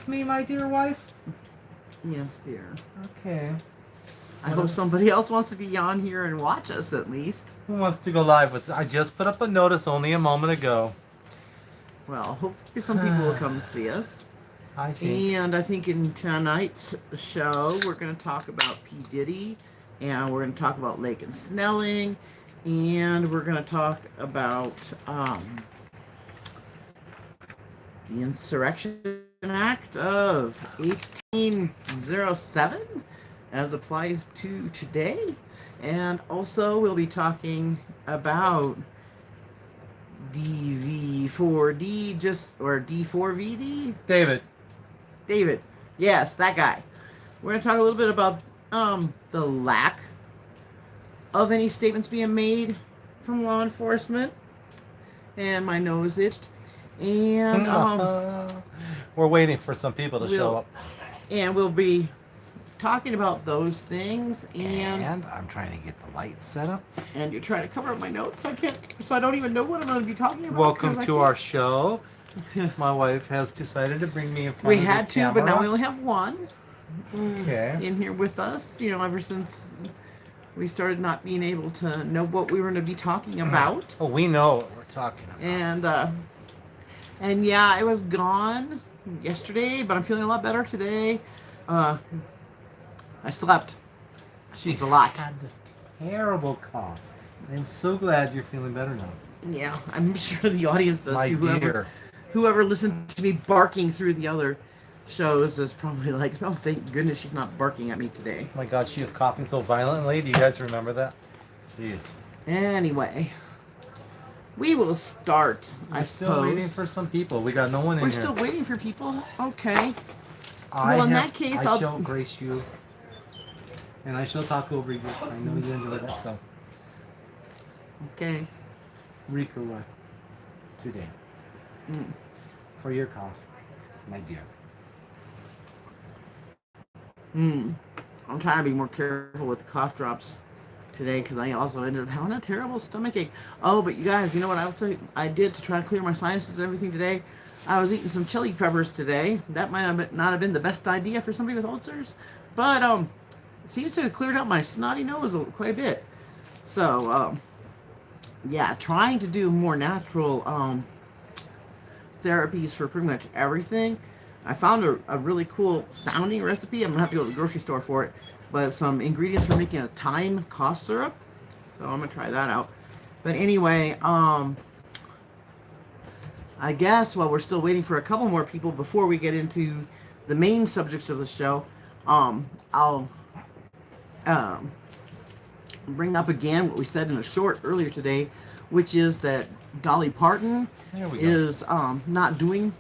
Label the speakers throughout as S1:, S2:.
S1: with me, my dear wife?
S2: Yes, dear.
S1: Okay.
S2: I hope somebody else wants to be on here and watch us at least.
S1: Who wants to go live with? I just put up a notice only a moment ago.
S2: Well, hopefully some people will come see us.
S1: I think.
S2: And I think in tonight's show, we're going to talk about P. Diddy, and we're going to talk about laken snelling, and we're going to talk about the Insurrection Act of 1807 as applies to today. And also we'll be talking about DV4D or D4VD. David. Yes, that guy. We're going to talk a little bit about the lack of any statements being made from law enforcement. And my nose itched. And
S1: we're waiting for some people to show up.
S2: And we'll be talking about those things.
S1: And I'm trying to get the lights set up.
S2: And you're trying to cover up my notes, so I don't even know what I'm going to be talking about.
S1: Welcome to our show. My wife has decided to bring me in front of the camera.
S2: We had two, but now we only have one.
S1: Okay.
S2: In here with us, ever since we started not being able to know what we were going to be talking about.
S1: Oh, we know what we're talking about.
S2: And yeah, I was gone yesterday, but I'm feeling a lot better today. I slept. I slept a lot.
S1: I had this terrible cough. I'm so glad you're feeling better now.
S2: Yeah, I'm sure the audience does too.
S1: Dear.
S2: Whoever listened to me barking through the other shows is probably like, oh, thank goodness she's not barking at me today.
S1: Oh my God, she was coughing so violently. Do you guys remember that? Jeez.
S2: Anyway, we will start, I suppose.
S1: Still waiting for some people. We got no one in
S2: We're
S1: here.
S2: still waiting for people? Okay.
S1: That case, I shall grace you. And I shall talk over you. I know you enjoy that, so.
S2: Okay.
S1: Ricola today. For your cough, my dear.
S2: I'm trying to be more careful with the cough drops today because I also ended up having a terrible stomach ache. Oh, but you guys, you know what else I did to try to clear my sinuses and everything today? I was eating some chili peppers today. That might not have been the best idea for somebody with ulcers, but it seems to have cleared out my snotty nose quite a bit. So, yeah, trying to do more natural therapies for pretty much everything. I found a really cool sounding recipe. I'm gonna have to go to the grocery store for it, but some ingredients for making a thyme cough syrup. So I'm gonna try that out. But anyway, I guess while we're still waiting for a couple more people before we get into the main subjects of the show, I'll bring up again what we said in a short earlier today, which is that Dolly Parton is not doing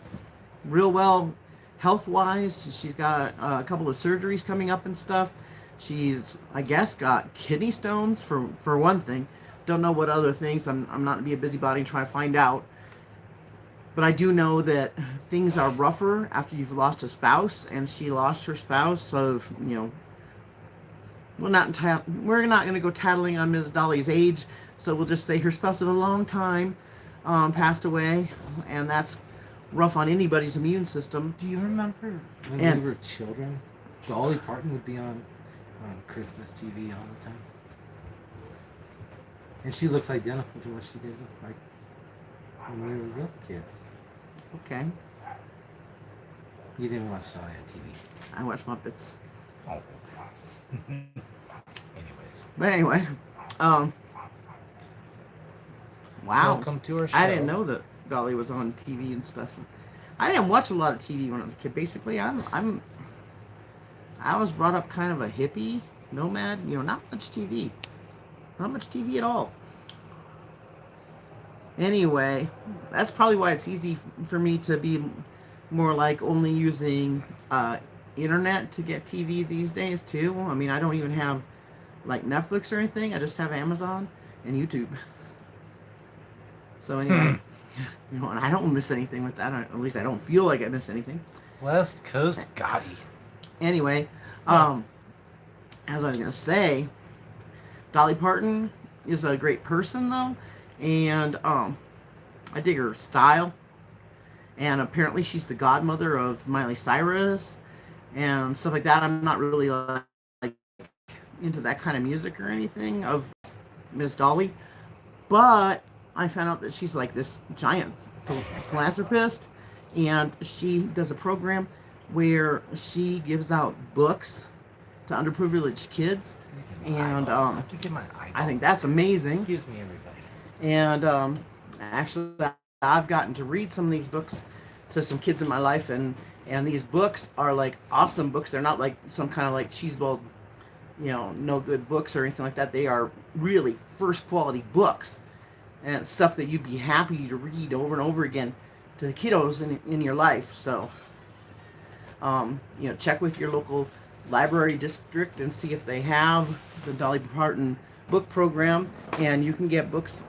S2: real well health-wise. She's got a couple of surgeries coming up and stuff. She's, I guess, got kidney stones for one thing. Don't know what other things. I'm not going to be a busybody and try to find out. But I do know that things are rougher after you've lost a spouse, and she lost her spouse. So, we're not going to go tattling on Ms. Dolly's age. So we'll just say her spouse of a long time passed away, and that's rough on anybody's immune system.
S1: Do you remember when we were children? Dolly Parton would be on Christmas TV all the time. And she looks identical to what she did like when we were little kids.
S2: Okay.
S1: You didn't watch Dolly on TV.
S2: I watch Muppets.
S1: Oh. Anyways.
S2: But anyway, wow.
S1: Welcome to our show.
S2: I didn't know that Dolly was on TV and stuff. I didn't watch a lot of TV when I was a kid. Basically, I was brought up kind of a hippie, nomad. Not much TV. Not much TV at all. Anyway, that's probably why it's easy for me to be more like only using internet to get TV these days too. I mean, I don't even have like Netflix or anything. I just have Amazon and YouTube. So anyway, and I don't miss anything with that. At least I don't feel like I miss anything.
S1: West Coast Gotti.
S2: Anyway, as I was gonna say, Dolly Parton is a great person though, and I dig her style. and apparently she's the godmother of Miley Cyrus and stuff like that. I'm not really like into that kind of music or anything of Miss Dolly, but I found out that she's like this giant philanthropist, and she does a program where she gives out books to underprivileged kids, and I think that's amazing.
S1: Excuse me, everybody.
S2: And actually, I've gotten to read some of these books to some kids in my life, and these books are like awesome books. They're not like some kind of like cheeseball, no good books or anything like that. They are really first quality books and stuff that you'd be happy to read over and over again to the kiddos in your life. So, check with your local library district and see if they have the Dolly Parton book program, and you can get books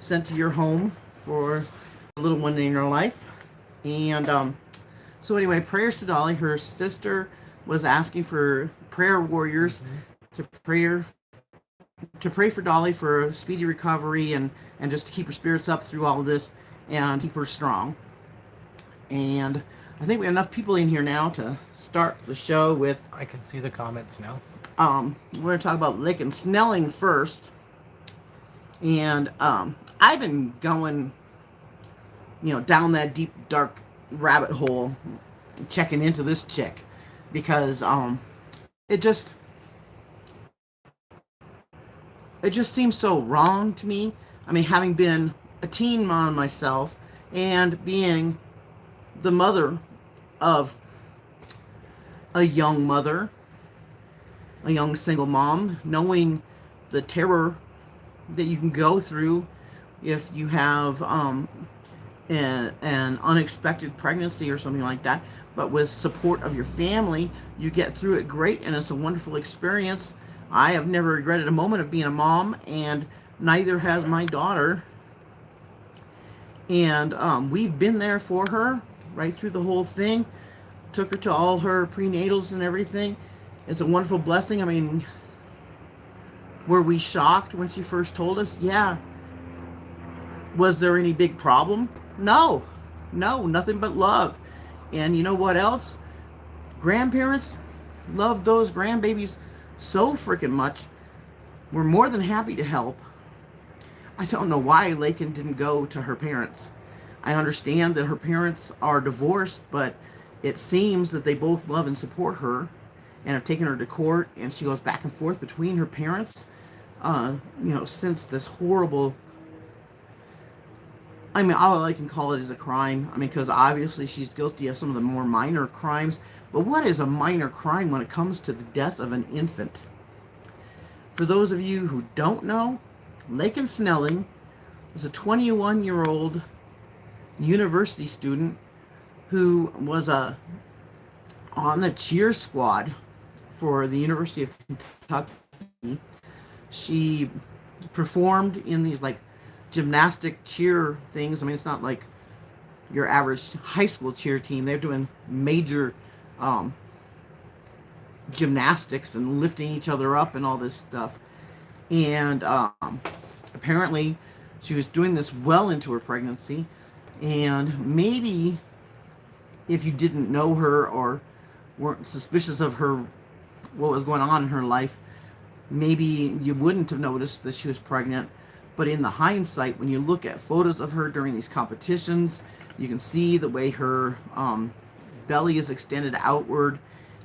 S2: sent to your home for a little one in your life. And so anyway, prayers to Dolly. Her sister was asking for prayer warriors to pray for Dolly for a speedy recovery and just to keep her spirits up through all of this and keep her strong. And I think we have enough people in here now to start the show with...
S1: I can see the comments now.
S2: We're going to talk about laken snelling first. And I've been going, down that deep, dark rabbit hole checking into this chick because it just seems so wrong to me. I mean, having been a teen mom myself and being the mother of a young single mom, knowing the terror that you can go through if you have an unexpected pregnancy or something like that, but with support of your family, you get through it great, and it's a wonderful experience. I have never regretted a moment of being a mom, and neither has my daughter. And we've been there for her right through the whole thing. Took her to all her prenatals and everything. It's a wonderful blessing. I mean, were we shocked when she first told us? Yeah. Was there any big problem? No, nothing but love. And you know what else? Grandparents love those grandbabies so freaking much. We're more than happy to help. I don't know why Laken didn't go to her parents. I understand that her parents are divorced, but it seems that they both love and support her and have taken her to court, and she goes back and forth between her parents, since this horrible... I mean, all I can call it is a crime. I mean, because obviously she's guilty of some of the more minor crimes. But what is a minor crime when it comes to the death of an infant? For those of you who don't know, Laken Snelling was a 21-year-old university student who was on the cheer squad for the University of Kentucky. She performed in these like gymnastic cheer things. I mean, it's not like your average high school cheer team. They're doing major gymnastics and lifting each other up and all this stuff. And apparently she was doing this well into her pregnancy. And maybe if you didn't know her or weren't suspicious of her, what was going on in her life, maybe you wouldn't have noticed that she was pregnant. But in the hindsight, when you look at photos of her during these competitions, you can see the way her belly is extended outward,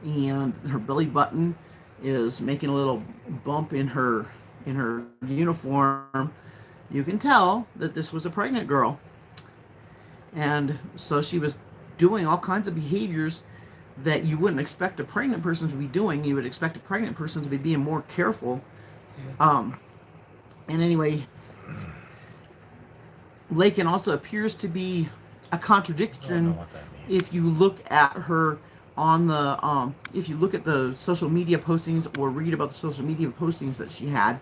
S2: and her belly button is making a little bump in her uniform. You can tell that this was a pregnant girl. And so she was doing all kinds of behaviors that you wouldn't expect a pregnant person to be doing. You would expect a pregnant person to be being more careful. And anyway, Laken also appears to be a contradiction if you look at her on the if you look at the social media postings or read about the social media postings that she had,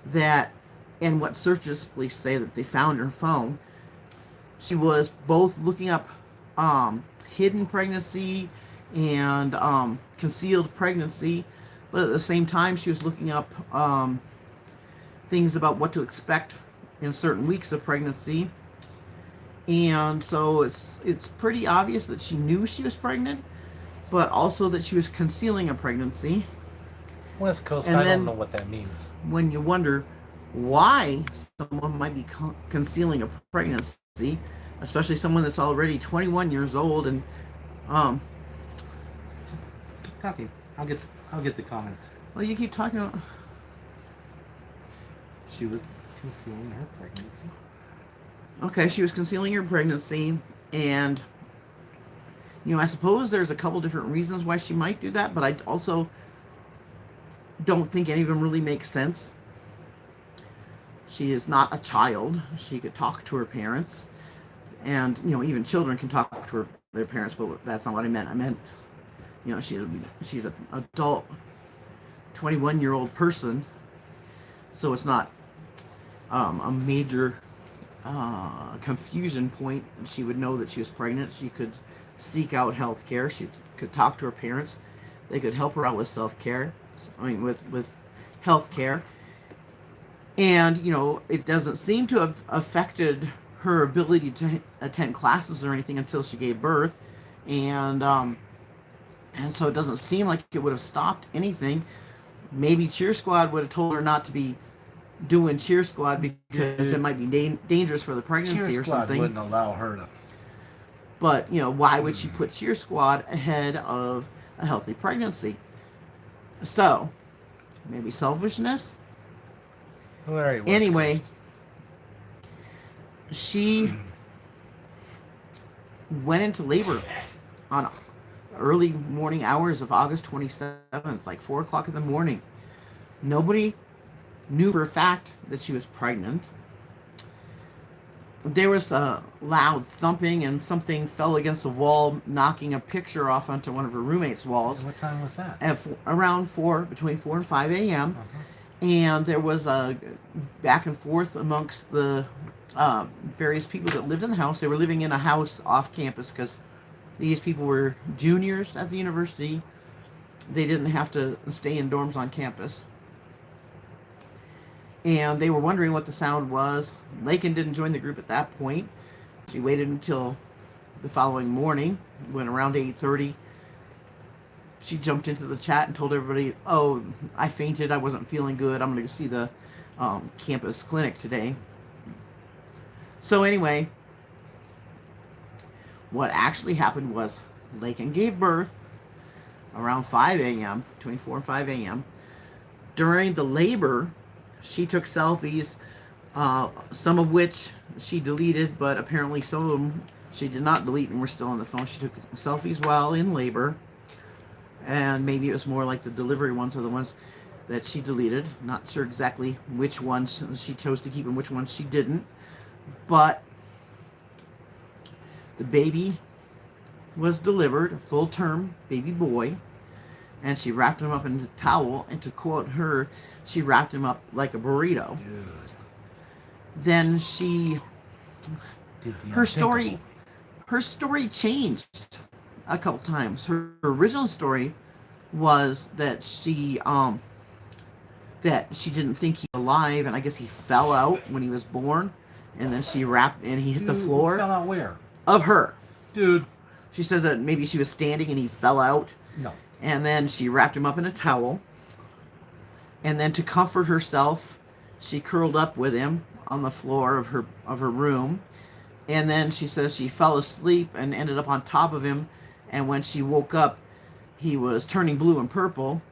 S2: that and what searches police say that they found in her phone. She was both looking up hidden pregnancy and concealed pregnancy, but at the same time she was looking up things about what to expect in certain weeks of pregnancy. And so it's pretty obvious that she knew she was pregnant, but also that she was concealing a pregnancy.
S3: West Coast,
S2: And
S3: I
S2: then
S3: don't know what that means.
S2: When you wonder why someone might be concealing a pregnancy, especially someone that's already 21 years old, and
S1: Just keep talking. I'll get the comments.
S2: well, you keep talking about.
S1: She was concealing her pregnancy.
S2: Okay, she was concealing her pregnancy, and I suppose there's a couple different reasons why she might do that, but I also don't think any of them really make sense. She is not a child. She could talk to her parents, and even children can talk to their parents, but that's not what I meant. I meant, she's an adult, 21-year-old person, so it's not a major confusion point. She would know that she was pregnant. She could seek out health care. She could talk to her parents. They could help her out with self-care. With health care. And, it doesn't seem to have affected her ability to attend classes or anything until she gave birth. And so it doesn't seem like it would have stopped anything. Maybe Cheer Squad would have told her not to be doing Cheer Squad because it might be dangerous for the pregnancy
S3: Cheer
S2: or
S3: Squad
S2: something.
S3: wouldn't allow her to.
S2: But, why would she put Cheer Squad ahead of a healthy pregnancy? So, maybe selfishness? Anyway, she went into labor on early morning hours of August 27th, like 4 o'clock in the morning. Nobody knew for a fact that she was pregnant. There was a loud thumping and something fell against the wall, knocking a picture off onto one of her roommate's walls.
S1: What time was that?
S2: At around between 4 and 5 a.m. And there was a back and forth amongst the various people that lived in the house. They were living in a house off campus because these people were juniors at the university. They didn't have to stay in dorms on campus. And they were wondering what the sound was. Laken didn't join the group at that point. She waited until the following morning, when around 8:30, she jumped into the chat and told everybody, "Oh, I fainted. I wasn't feeling good. I'm going to see the campus clinic today." So anyway, what actually happened was Laken gave birth around 5 a.m., between 4 and 5 a.m. During the labor, she took selfies, some of which she deleted, but apparently some of them she did not delete and were still on the phone. She took selfies while in labor, and maybe it was more like the delivery ones are the ones that she deleted. Not sure exactly which ones she chose to keep and which ones she didn't, but the baby was delivered, a full-term baby boy, and she wrapped him up in a towel, and to quote her, she wrapped him up like a burrito.
S3: Dude.
S2: Then she, her story changed a couple times. Her original story was that she didn't think he was alive, and I guess he fell out when he was born, and then she wrapped, and he hit the floor.
S1: Fell out where?
S2: Of her.
S1: Dude.
S2: She says that maybe she was standing and he fell out.
S1: No.
S2: And then she wrapped him up in a towel. And then to comfort herself, she curled up with him on the floor of her room. And then she says she fell asleep and ended up on top of him. And when she woke up, he was turning blue and purple.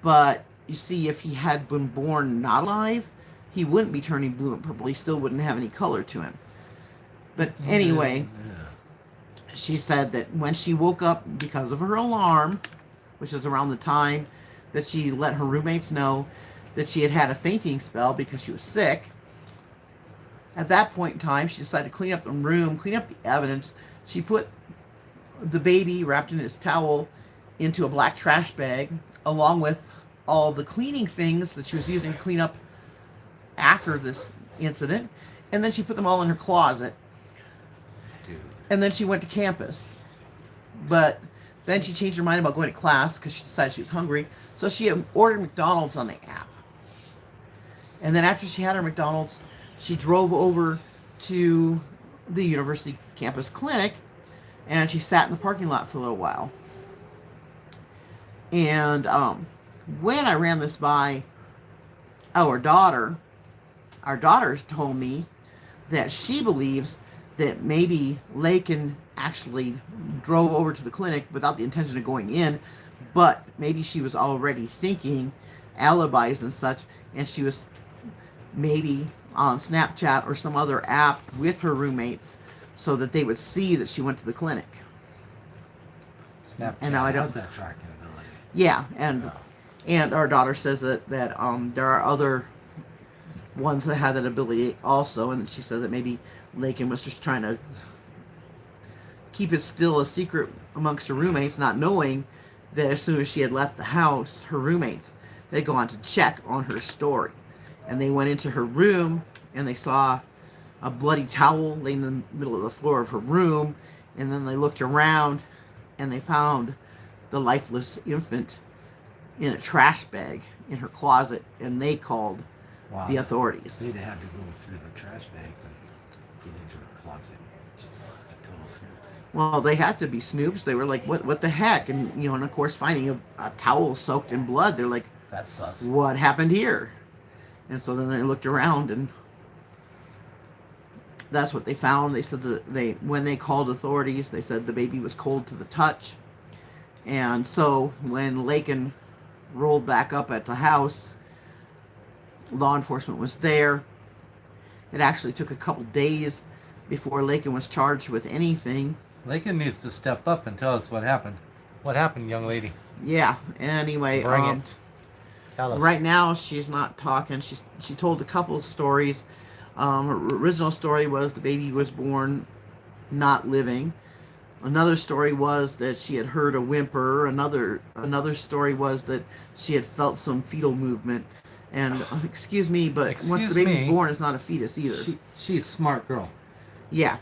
S2: But you see, if he had been born not alive, he wouldn't be turning blue and purple. He still wouldn't have any color to him. But anyway, she said that when she woke up because of her alarm, which is around the time that she let her roommates know that she had had a fainting spell because she was sick. At that point in time, she decided to clean up the room, clean up the evidence. She put the baby wrapped in his towel into a black trash bag, along with all the cleaning things that she was using to clean up after this incident. And then she put them all in her closet.
S1: Dude.
S2: And then she went to campus. But then she changed her mind about going to class because she decided she was hungry. So she ordered McDonald's on the app. And then after she had her McDonald's, she drove over to the university campus clinic, and she sat in the parking lot for a little while. And when I ran this by our daughter told me that she believes that maybe Laken actually drove over to the clinic without the intention of going in, but maybe she was already thinking alibis and such, and she was maybe on Snapchat or some other app with her roommates so that they would see that she went to the clinic.
S3: Snapchat
S2: And now I don't-
S3: has that tracking ability.
S2: Yeah, and our daughter says that there are other ones that have that ability also, and she said that maybe Laken was just trying to keep it still a secret amongst her roommates, not knowing that as soon as she had left the house, her roommates, they'd go on to check on her story. And they went into her room, and they saw a bloody towel laying in the middle of the floor of her room, and then they looked around, and they found the lifeless infant in a trash bag in her closet, and they called the authorities.
S3: They'd have to go through the trash bags and get into her closet. Just total snoops.
S2: Well, they had to be snoops. They were like, what the heck? And, and of course, finding a towel soaked in blood, they're like,
S3: That's sus.
S2: what happened here? And so then they looked around, and that's what they found. They said that when they called authorities, they said the baby was cold to the touch. And so when Laken rolled back up at the house, law enforcement was there. It actually took a couple days before Laken was charged with anything.
S3: Laken needs to step up and tell us what happened. What happened, young lady?
S2: Yeah, anyway.
S3: Bring it. Tell us.
S2: Right now, she's not talking. She told a couple of stories. Her original story was the baby was born not living. Another story was that she had heard a whimper. Another story was that she had felt some fetal movement. And excuse me, but once the baby's born, it's not a fetus either.
S1: She's a smart girl.
S2: Yeah.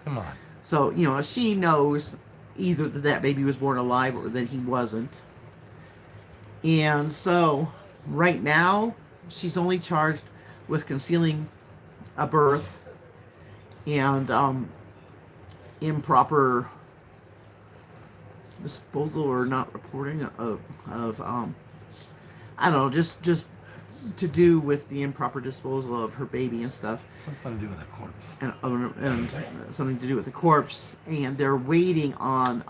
S3: Come on.
S2: So, she knows either that baby was born alive or that he wasn't. And so, right now, she's only charged with concealing a birth and improper disposal or not reporting of I don't know, just to do with the improper disposal of her baby and stuff.
S3: Something to do with a corpse.
S2: And something to do with the corpse. And they're waiting on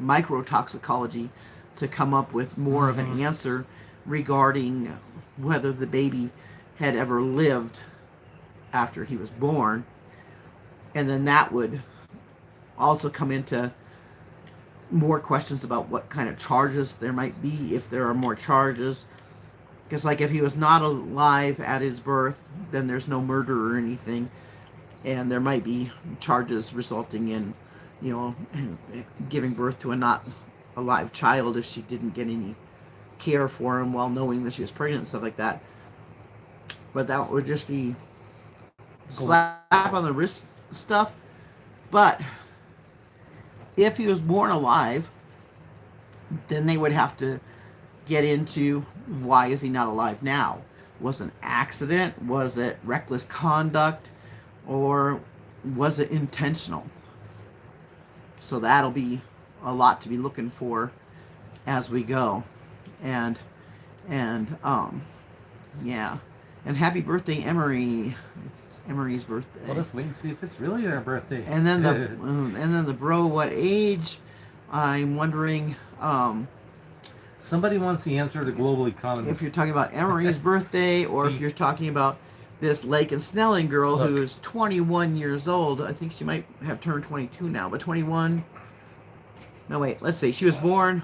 S2: microtoxicology to come up with more of an answer regarding whether the baby had ever lived after he was born. And then that would also come into more questions about what kind of charges there might be, if there are more charges. Because, like, if he was not alive at his birth, then there's no murder or anything. And there might be charges resulting in, giving birth to a not alive child if she didn't get any care for him while knowing that she was pregnant and stuff like that. But that would just be slap on the wrist stuff. But if he was born alive, then they would have to get into why is he not alive now? Was it an accident? Was it reckless conduct? Or was it intentional? So that'll be a lot to be looking for as we go. And yeah. And happy birthday, Emery. It's Emery's birthday.
S3: Well, let's wait and see if it's really their birthday.
S2: And then the bro, what age? I'm wondering
S3: somebody wants the answer to global economy.
S2: if you're talking about Emery's birthday or if you're talking about this Laken Snelling girl who's 21 years old. I think she might have turned 22 now, but 21. No, wait. Let's see. She was born.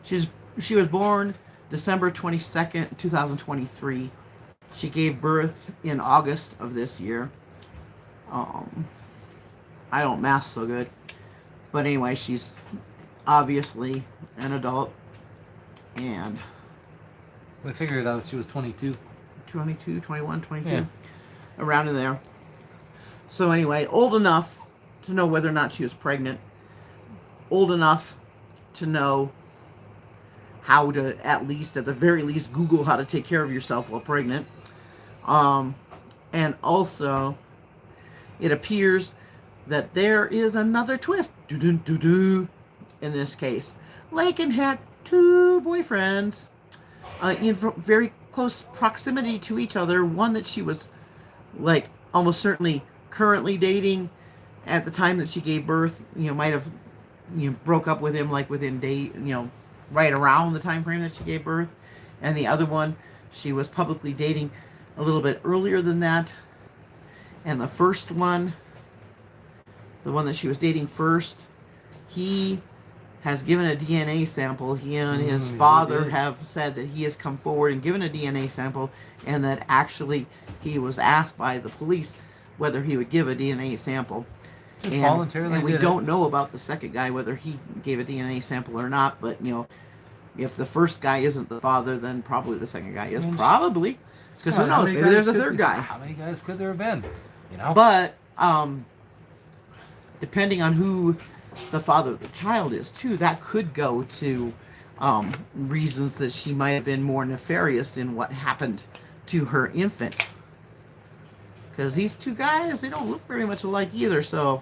S2: She was born December 22nd, 2023. She gave birth in August of this year. I don't math so good. But anyway, she's obviously an adult. And
S3: we figured out she was 22.
S2: 22, 21, 22.
S3: Yeah.
S2: Around in there. So anyway, old enough to know whether or not she was pregnant. Old enough to know how to, at the very least, Google how to take care of yourself while pregnant. And also it appears that there is another twist in this case. Laken had 2 boyfriends in very close proximity to each other. One that she was like almost certainly currently dating at the time that she gave birth, might have broke up with him like within right around the time frame that she gave birth. And the other one she was publicly dating a little bit earlier than that. And the first one, the one that she was dating first, he has given a DNA sample. He and his father have said that he has come forward and given a DNA sample, and that actually he was asked by the police whether he would give a DNA sample.
S3: Just voluntarily.
S2: And we don't know about the second guy, whether he gave a DNA sample or not, but if the first guy isn't the father, then probably the second guy is. Probably. Because who knows? Maybe there's a third guy.
S3: How many guys could there have been?
S2: But depending on who the father of the child is too, that could go to reasons that she might have been more nefarious in what happened to her infant. Because these 2 guys, they don't look very much alike either, so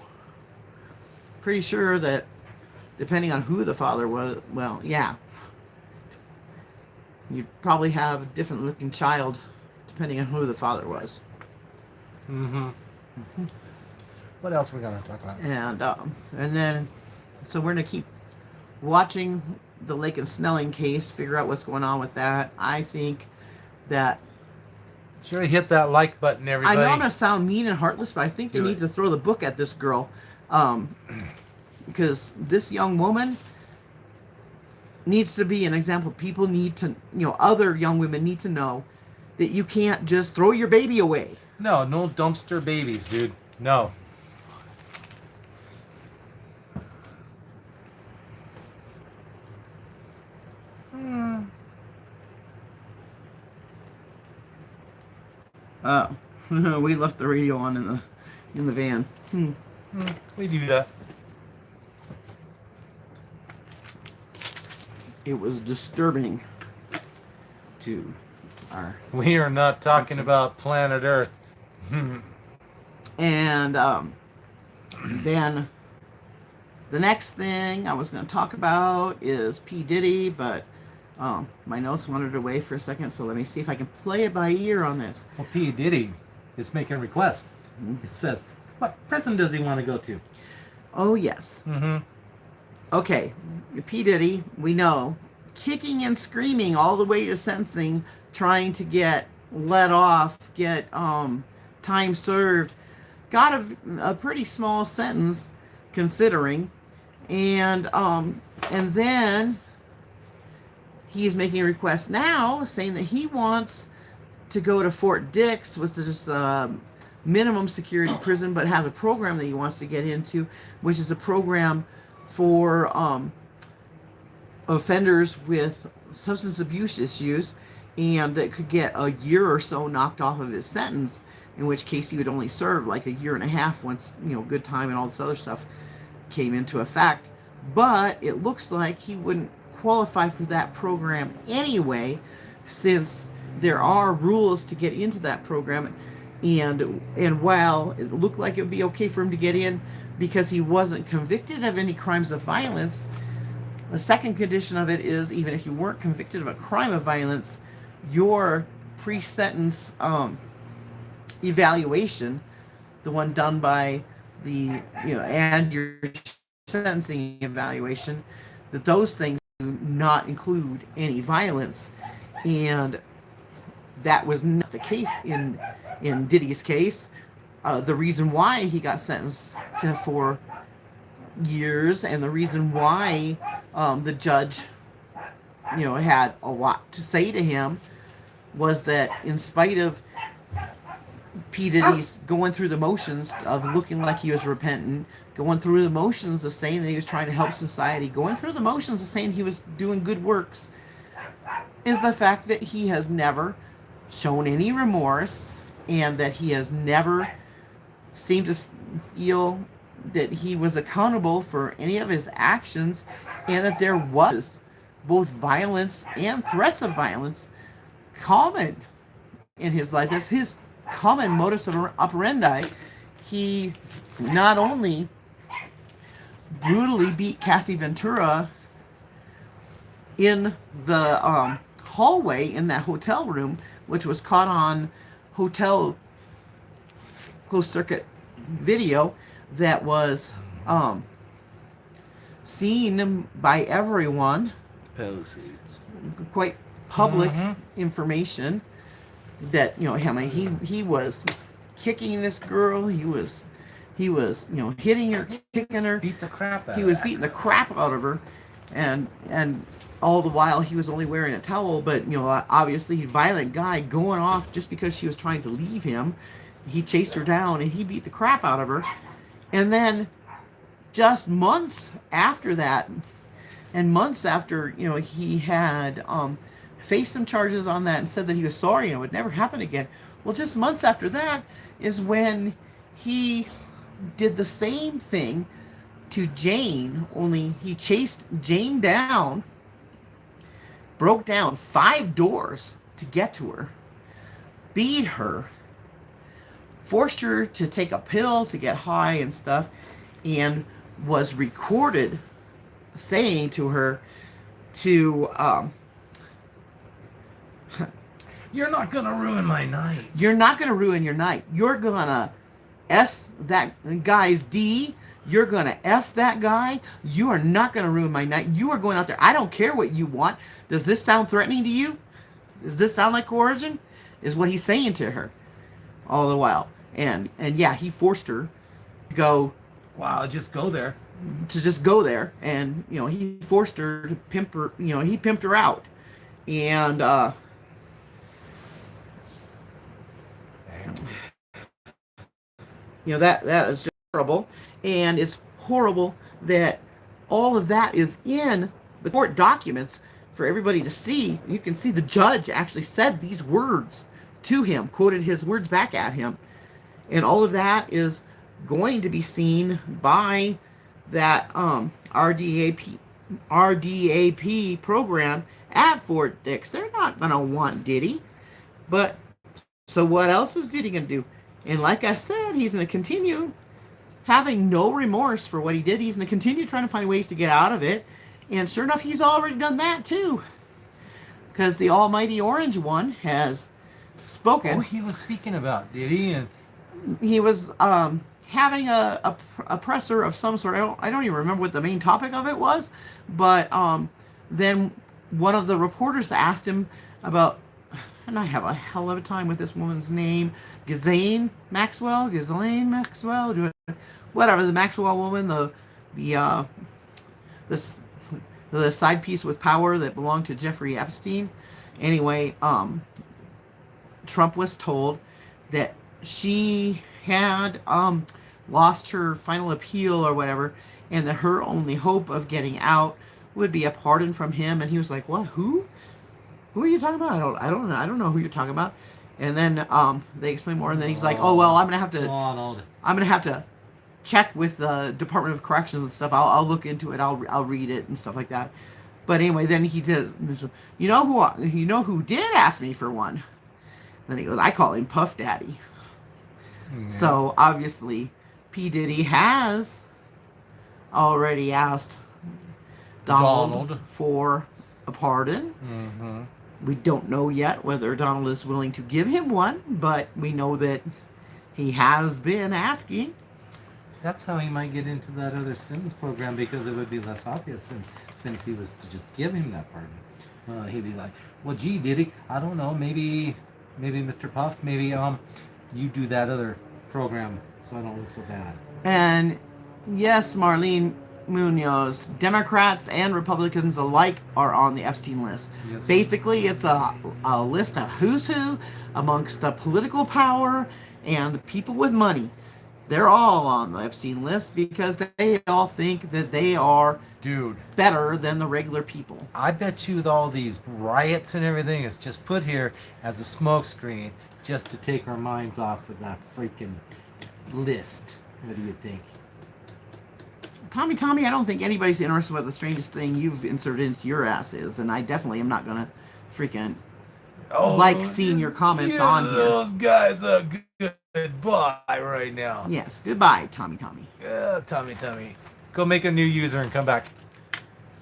S2: pretty sure that depending on who the father was, well, yeah, you'd probably have a different looking child depending on who the father was.
S3: What else are we going to talk about?
S2: And then, so we're going to keep watching the Laken Snelling case, figure out what's going on with that. I think that...
S3: Sure, hit that like button, everybody.
S2: I know I'm going to sound mean and heartless, but I think they need to throw the book at this girl. Because this young woman needs to be an example. People need to, other young women need to know that you can't just throw your baby away.
S3: No dumpster babies, dude. No.
S2: We left the radio on in the van.
S3: We do that.
S2: It was disturbing to our...
S3: We are not talking about planet Earth.
S2: And then the next thing I was going to talk about is P. Diddy, but my notes wandered away for a second, so let me see if I can play it by ear on this.
S3: Well, P. Diddy is making a request. It says, what prison does he want to go to?
S2: Oh, yes. Okay, P. Diddy, we know, kicking and screaming all the way to sentencing, trying to get let off, get time served, got a pretty small sentence considering, and then he's making a request now saying that he wants to go to Fort Dix, which is just a minimum security prison, but has a program that he wants to get into, which is a program for offenders with substance abuse issues, and that could get a year or so knocked off of his sentence, in which case he would only serve like a year and a half once, good time and all this other stuff came into effect. But it looks like he wouldn't qualify for that program anyway, since there are rules to get into that program. And while it looked like it would be okay for him to get in because he wasn't convicted of any crimes of violence, the second condition of it is, even if you weren't convicted of a crime of violence, your pre-sentence evaluation, the one done by the, and your sentencing evaluation, that those things do not include any violence. And that was not the case in Diddy's case. The reason why he got sentenced to 4 years, and the reason why the judge, had a lot to say to him, was that in spite of P. Diddy's going through the motions of looking like he was repentant, going through the motions of saying that he was trying to help society, going through the motions of saying he was doing good works, is the fact that he has never shown any remorse, and that he has never seemed to feel that he was accountable for any of his actions, and that there was both violence and threats of violence common in his life. That's his common modus operandi. he not only brutally beat Cassie Ventura in the hallway in that hotel room, which was caught on hotel closed circuit video that was seen by everyone.
S4: Palisades.
S2: Quite public information that, you know, he was kicking this girl. He was hitting her, kicking her.
S3: Beat the crap out.
S2: He was beating the crap out of her, and all the while he was only wearing a towel. But, you know, obviously, violent guy going off just because she was trying to leave him. He chased her down and he beat the crap out of her. And then just months after that, and months after, you know, he had faced some charges on that and said that he was sorry and it would never happen again. Well, just months after that is when he did the same thing to Jane, only he chased Jane down, broke down 5 doors to get to her, beat her, forced her to take a pill to get high and stuff, and was recorded saying to her to
S3: You're not gonna ruin my night.
S2: you're not gonna ruin your night. You're gonna S that guy's D. You're gonna F that guy. You are not gonna ruin my night. You are going out there. I don't care what you want. Does this sound threatening to you? Does this sound like coercion? Is what he's saying to her all the while. And yeah, he forced her to go.
S3: Wow, just go there.
S2: To just go there, and, you know, he forced her to pimp her. You know, he pimped her out, and you know, that is just horrible. And it's horrible that all of that is in the court documents for everybody to see. You can see the judge actually said these words to him, quoted his words back at him, and all of that is going to be seen by that RDAP program at Fort Dix. They're not going to want Diddy. But so what else is Diddy going to do? And like I said, he's going to continue having no remorse for what he did. He's going to continue trying to find ways to get out of it. And sure enough, he's already done that too. Because the almighty Orange One has spoken.
S3: Oh, he was speaking about Diddy, and
S2: he was having a presser of some sort. I don't even remember what the main topic of it was, but then one of the reporters asked him about, and I have a hell of a time with this woman's name, Ghislaine Maxwell, whatever, the Maxwell woman, the side piece with power that belonged to Jeffrey Epstein. Anyway, Trump was told that she had lost her final appeal or whatever, and that her only hope of getting out would be a pardon from him. And he was like, "What? Who are you talking about? I don't know who you're talking about." And then they explain more, and then he's like, "Oh well, I'm gonna have to check with the Department of Corrections and stuff. I'll look into it. I'll read it and stuff like that." But anyway, then he does. You know who did ask me for one? Then he goes, "I call him Puff Daddy." Yeah. So obviously, P. Diddy has already asked Donald for a pardon. Mm-hmm. We don't know yet whether Donald is willing to give him one, but we know that he has been asking.
S3: That's how he might get into that other Sims program, because it would be less obvious than if he was to just give him that pardon. He'd be like, "Well, gee, Diddy, I don't know, maybe Mr. Puff, maybe you do that other program so I don't look so bad." And
S2: yes, Marlene Munoz, Democrats and Republicans alike are on the Epstein list. Yes. Basically, it's a list of who's who amongst the political power and the people with money. They're all on the Epstein list because they all think that they are better than the regular people.
S3: I bet you all these riots and everything is just put here as a smokescreen just to take our minds off of that freaking list. What do you think?
S2: Tommy, I don't think anybody's interested in what the strangest thing you've inserted into your ass is, and I definitely am not going to freaking like seeing your comments on here.
S3: Those guys a goodbye right now.
S2: Yes, goodbye, Tommy.
S3: Tommy. Go make a new user and come back.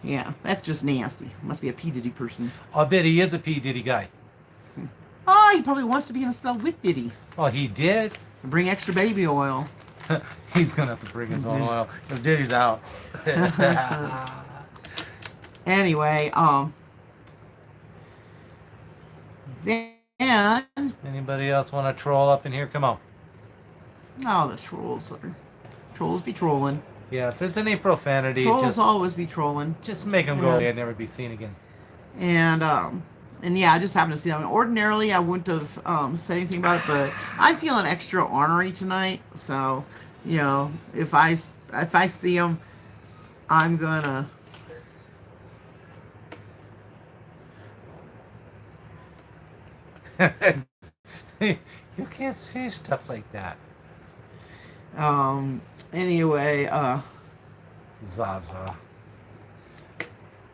S2: Yeah, that's just nasty. Must be a P. Diddy person.
S3: I'll bet he is a P. Diddy guy.
S2: Oh, he probably wants to be in a cell with Diddy.
S3: Oh, he did?
S2: Bring extra baby oil.
S3: He's going to have to bring his own oil if Diddy's out.
S2: Anyway, then...
S3: Anybody else want to troll up in here? Come on.
S2: Oh, the trolls be trolling.
S3: Yeah, if there's any profanity,
S2: Trolls always be trolling.
S3: just make them go away and never be seen again.
S2: And yeah, I just happened to see that. Ordinarily, I wouldn't have said anything about it, but I'm feeling extra ornery tonight. So, you know, if I see them, I'm gonna.
S3: You can't say stuff like that.
S2: Anyway,
S3: Zaza.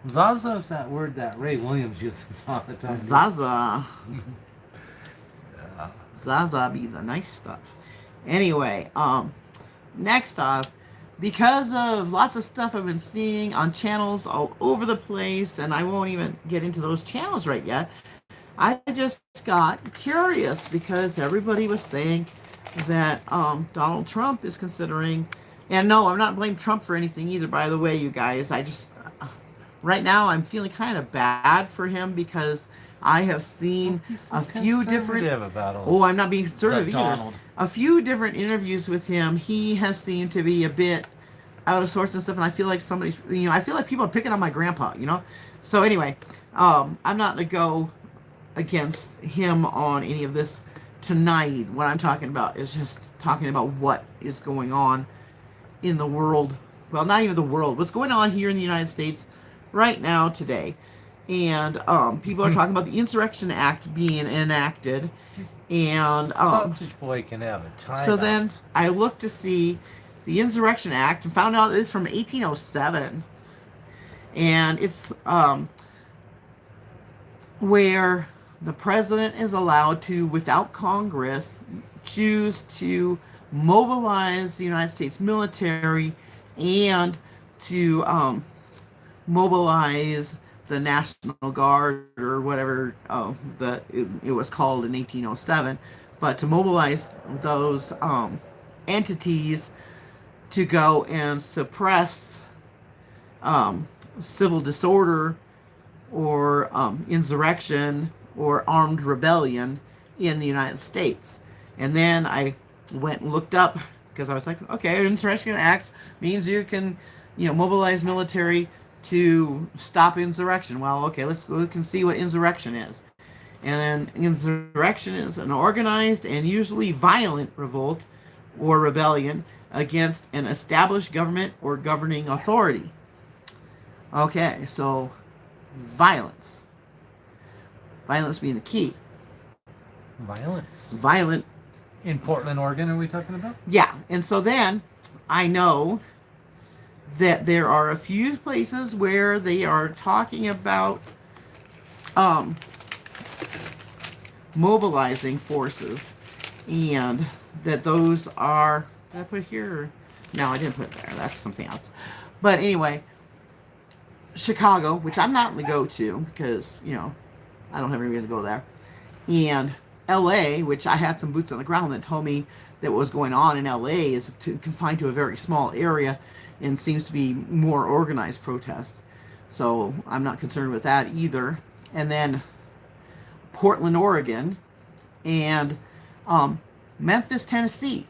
S3: Zaza is that word that Ray Williams uses all the time.
S2: Zaza. Zaza be the nice stuff. Anyway, next off, because of lots of stuff I've been seeing on channels all over the place, and I won't even get into those channels right yet, I just got curious because everybody was saying that Donald Trump is considering, and no, I'm not blaming Trump for anything either, by the way, you guys. I just, right now, I'm feeling kind of bad for him because I have seen a few different, I'm not being conservative either. A few different interviews with him. He has seemed to be a bit out of sorts and stuff, and I feel like somebody's, you know, I feel like people are picking on my grandpa, you know? So anyway, I'm not going to go against him on any of this tonight. What I'm talking about is just talking about what is going on in the world. Well, not even the world. What's going on here in the United States right now today. And people are talking about the Insurrection Act being enacted. And
S3: Sausage Boy can have a time.
S2: So then I looked to see the Insurrection Act and found out it's from 1807. And it's where the president is allowed to, without Congress, choose to mobilize the United States military and to mobilize the National Guard or whatever it was called in 1807, but to mobilize those entities to go and suppress civil disorder or insurrection or armed rebellion in the United States. And then I went and looked up because I was like, okay, Insurrection Act means you can, you know, mobilize military to stop insurrection. Well, okay, let's look and see what insurrection is. And then insurrection is an organized and usually violent revolt or rebellion against an established government or governing authority. Okay, so violence. Violence being the key.
S3: Violence.
S2: Violent.
S3: In Portland, Oregon, are we talking about?
S2: Yeah, and so then I know that there are a few places where they are talking about mobilizing forces, and that those are, did I put it here? No, I didn't put it there. That's something else. But anyway, Chicago, which I'm not going to go to because, you know, I don't have any reason to go there, and LA, which I had some boots on the ground that told me that what was going on in LA is confined to a very small area and seems to be more organized protest. So I'm not concerned with that either. And then Portland, Oregon, and Memphis, Tennessee.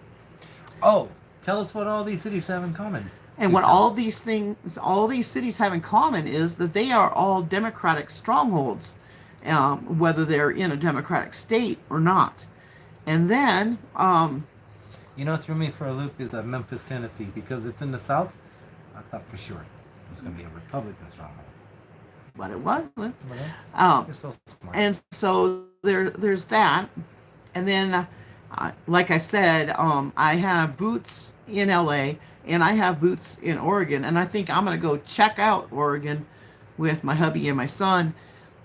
S3: Oh, tell us what all these cities have in common.
S2: And what all these cities have in common is that they are all Democratic strongholds, whether they're in a Democratic state or not. And then,
S3: you know, threw me for a loop is that Memphis, Tennessee, because it's in the South. I thought for sure it was going to be a Republican stronghold.
S2: But it wasn't.
S3: You're so smart.
S2: And so there's that. And then, like I said, I have boots in LA and I have boots in Oregon. And I think I'm going to go check out Oregon with my hubby and my son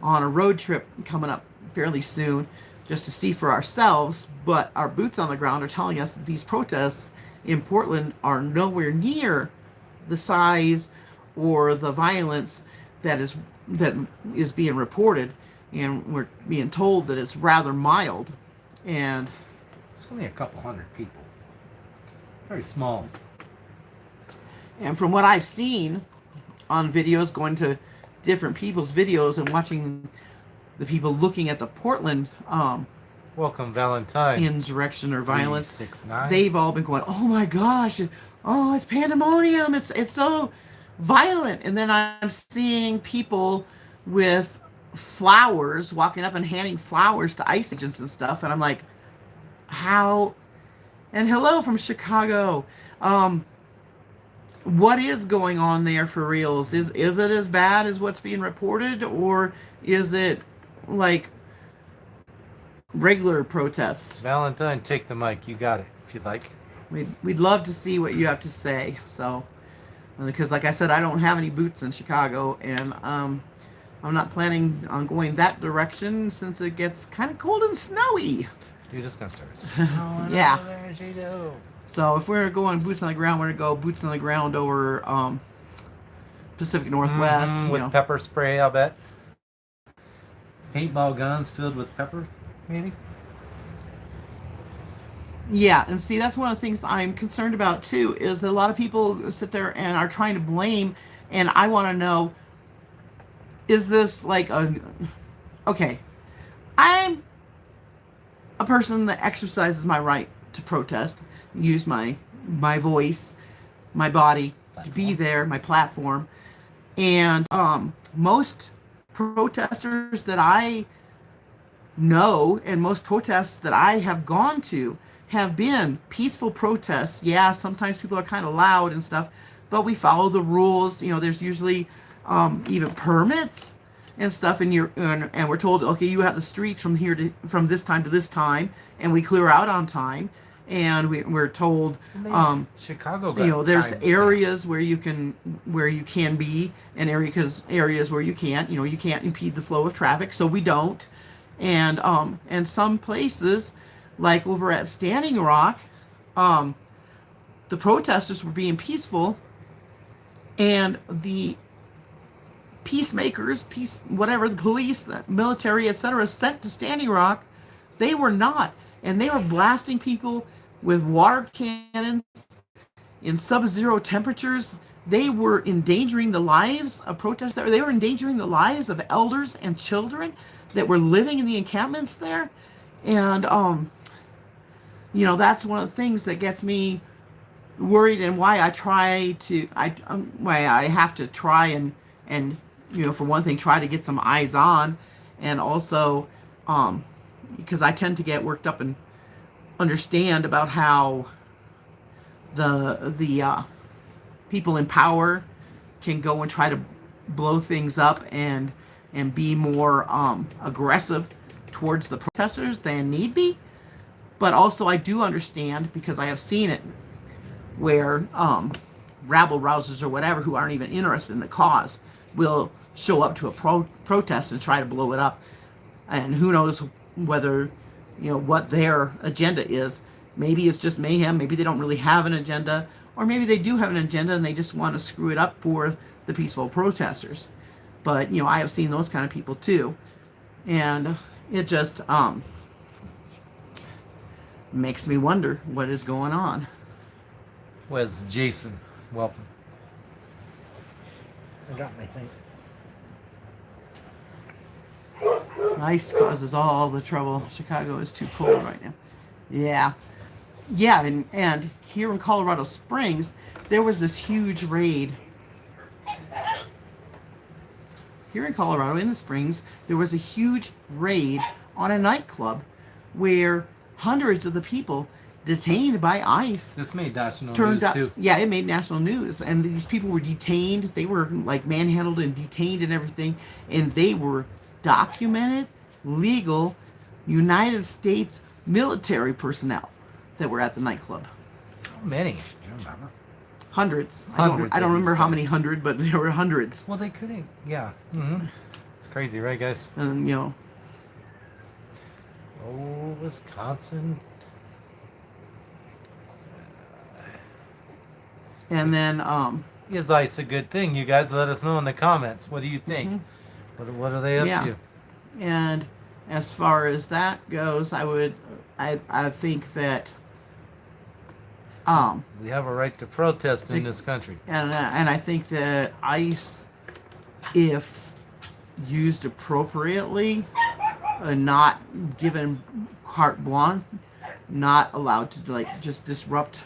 S2: on a road trip coming up fairly soon, just to see for ourselves, but our boots on the ground are telling us that these protests in Portland are nowhere near the size or the violence that is being reported, and we're being told that it's rather mild. And
S3: it's only a couple hundred people. Very small.
S2: And from what I've seen on videos, going to different people's videos and watching the people looking at the Portland
S3: Welcome Valentine
S2: insurrection or violence,
S3: 369.
S2: they've all been going, oh my gosh, oh, it's pandemonium, it's so violent. And then I'm seeing people with flowers walking up and handing flowers to ICE agents and stuff, and I'm like, how? And hello from Chicago. What is going on there for reals? Is it as bad as what's being reported, or is it like regular protests?
S3: Valentine, take the mic. You got it, if you'd like.
S2: We'd love to see what you have to say. So, because like I said, I don't have any boots in Chicago, and I'm not planning on going that direction since it gets kind of cold and snowy.
S3: You're just gonna start snowing.
S2: Yeah.
S3: Over there as you do.
S2: So if we're going boots on the ground, we're gonna go boots on the ground over Pacific Northwest.
S3: With pepper spray, I'll bet. Paintball guns filled with pepper, maybe.
S2: Yeah, and see, that's one of the things I'm concerned about too, is that a lot of people sit there and are trying to blame, and I want to know, is this like okay, I'm a person that exercises my right to protest, use my voice, my body, to be there, my platform, and most protesters that I know and most protests that I have gone to have been peaceful protests. Yeah, sometimes people are kind of loud and stuff, but we follow the rules. You know, there's usually even permits and stuff, and we're told, okay, you have the streets from this time to this time, and we clear out on time, and we're told
S3: Chicago,
S2: there's areas where you can be, and areas where you can't. You can't impede the flow of traffic, so we don't. And some places, like over at Standing Rock, the protesters were being peaceful, and the peacemakers, the police, the military, etc., sent to Standing Rock, they were not. And they were blasting people with water cannons in sub-zero temperatures. They were endangering the lives of protesters. They were endangering the lives of elders and children that were living in the encampments there. And, that's one of the things that gets me worried, and why I have to try and for one thing, try to get some eyes on, and also because I tend to get worked up and understand about how the people in power can go and try to blow things up and be more aggressive towards the protesters than need be. But also I do understand, because I have seen it, where rabble-rousers or whatever who aren't even interested in the cause will show up to a protest and try to blow it up. And who knows whether, what their agenda is. Maybe it's just mayhem. Maybe they don't really have an agenda. Or maybe they do have an agenda and they just want to screw it up for the peaceful protesters. But, I have seen those kind of people too. And it just makes me wonder what is going on.
S3: Where's Jason? Welcome. I got my thing.
S2: Ice causes all the trouble. Chicago is too cold right now. Yeah, and here in Colorado Springs, there was this huge raid. Here in Colorado, in the Springs, there was a huge raid on a nightclub where hundreds of the people detained by ICE.
S3: This made national news too.
S2: Yeah, it made national news, and these people were detained. They were like manhandled and detained and everything, and they were documented, legal, United States military personnel that were at the nightclub.
S3: How many? Do you remember?
S2: Hundreds. I don't remember how many hundred, but there were hundreds.
S3: Well, they couldn't. Yeah. Mm-hmm. It's crazy, right, guys?
S2: And
S3: Oh, Wisconsin.
S2: And then
S3: Is ice a good thing? You guys let us know in the comments. What do you think? What are they up
S2: Yeah.
S3: to?
S2: And as far as that goes, I think that
S3: We have a right to protest in this country.
S2: and I think that ICE, if used appropriately, not given carte blanche, not allowed to like just disrupt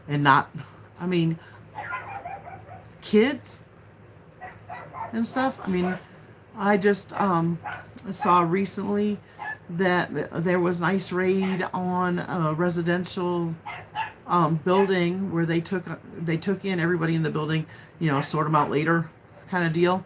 S2: and not, I mean, kids and stuff. I mean, I just saw recently that there was an ICE raid on a residential building where they took in everybody in the building, sort them out later kind of deal.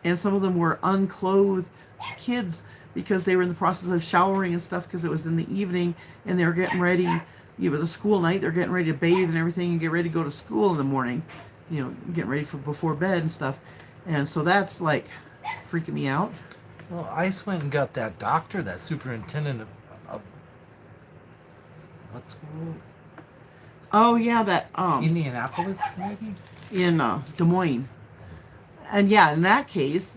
S2: And some of them were unclothed kids because they were in the process of showering and stuff because it was in the evening and they were getting ready. It was a school night. They're getting ready to bathe and everything and get ready to go to school in the morning, getting ready for before bed and stuff. And so that's like freaking me out.
S3: Well, ICE went and got that doctor, that superintendent of what school?
S2: Oh yeah, that
S3: Indianapolis, maybe?
S2: in Des Moines. And yeah, in that case,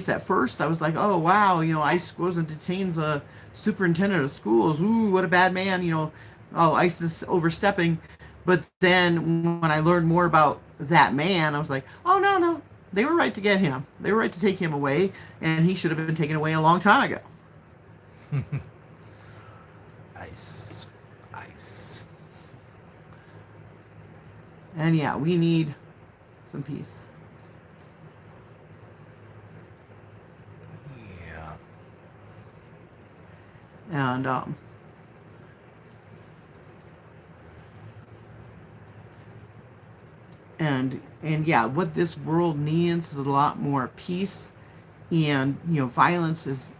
S2: at first I was like, oh wow, ICE goes and detains a superintendent of schools. Ooh, what a bad man, Oh, ICE is overstepping. But then when I learned more about that man, I was like, oh no, they were right to get him. They were right to take him away, and he should have been taken away a long time ago.
S3: ICE.
S2: And yeah, we need some peace.
S3: Yeah.
S2: And and yeah, what this world needs is a lot more peace, and violence is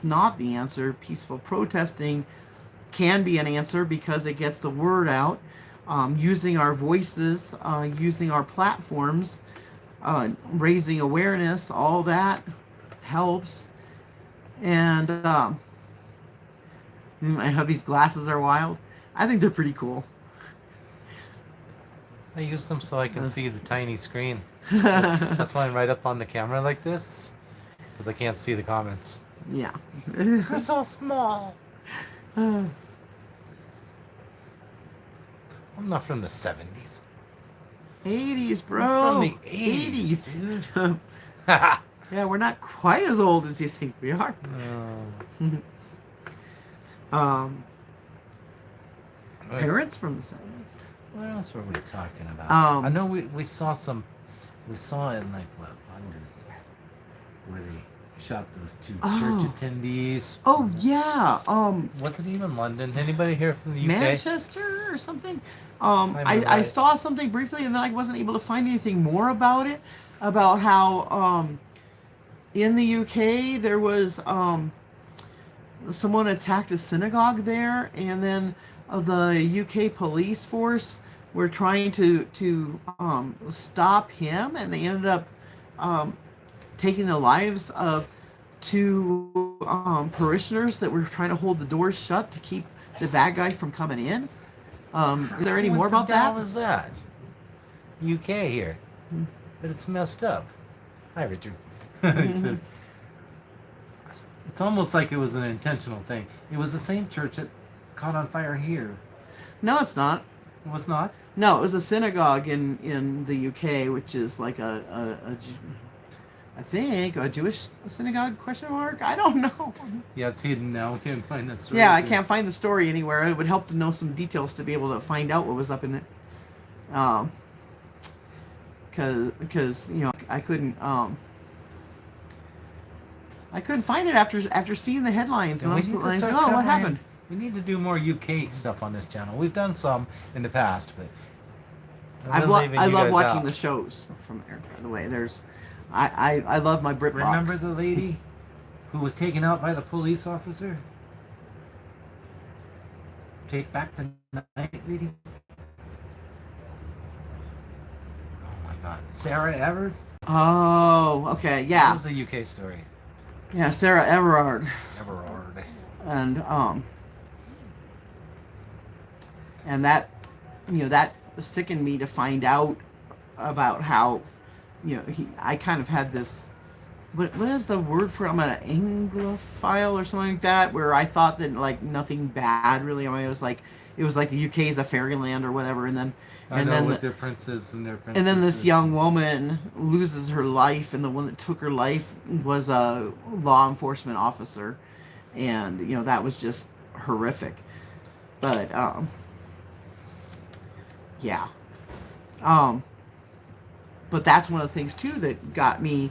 S2: not the answer. Peaceful protesting can be an answer because it gets the word out. Using our voices, using our platforms, raising awareness, all that helps. And my hubby's glasses are wild. I think they're pretty cool.
S3: I use them so I can see the tiny screen. That's why I'm right up on the camera like this, because I can't see the comments.
S2: Yeah.
S3: They're so small. I'm not from the 70s.
S2: 80s, bro.
S3: I'm from the 80s, dude.
S2: Yeah, we're not quite as old as you think we are.
S3: No.
S2: Parents from the 70s.
S3: What else were we talking about?
S2: Um,
S3: I know we saw in like what, London, where they shot those two church attendees.
S2: Oh yeah.
S3: Was it even London? Anybody here from the UK?
S2: Manchester or something.
S3: I
S2: I saw something briefly and then I wasn't able to find anything more about it. About how in the UK there was someone attacked a synagogue there, and then the UK police force were trying to stop him, and they ended up taking the lives of two parishioners that were trying to hold the doors shut to keep the bad guy from coming in. Is there any more about that?
S3: What was that? UK here. But it's messed up. Hi, Richard. He says, it's almost like it was an intentional thing. It was the same church that caught on fire here.
S2: No, it's not.
S3: It was not?
S2: No, it was a synagogue in the UK, which is like I think a Jewish synagogue, question mark? I don't know.
S3: Yeah, it's hidden now. We can't find that story.
S2: Yeah, I can't find the story anywhere. It would help to know some details to be able to find out what was up in it. Because I couldn't find it after seeing the headlines, and I was like, oh, what happened?
S3: We need to do more UK stuff on this channel. We've done some in the past, but
S2: I love watching the shows from there. By the way, I love my Britbox.
S3: Remember the lady who was taken out by the police officer? Take back the night, lady. Oh my God, Sarah Everett.
S2: Oh, okay, yeah.
S3: That was a UK story.
S2: Yeah, Sarah Everard.
S3: Everard.
S2: And that, that sickened me to find out about how, I kind of had this, what is the word for it? I'm an Anglophile or something like that, where I thought that like nothing bad really. I mean, it was like the UK is a fairyland or whatever, and then
S3: with their princes and their princesses.
S2: and then this young woman loses her life, and the one that took her life was a law enforcement officer, and that was just horrific. But yeah. But that's one of the things too that got me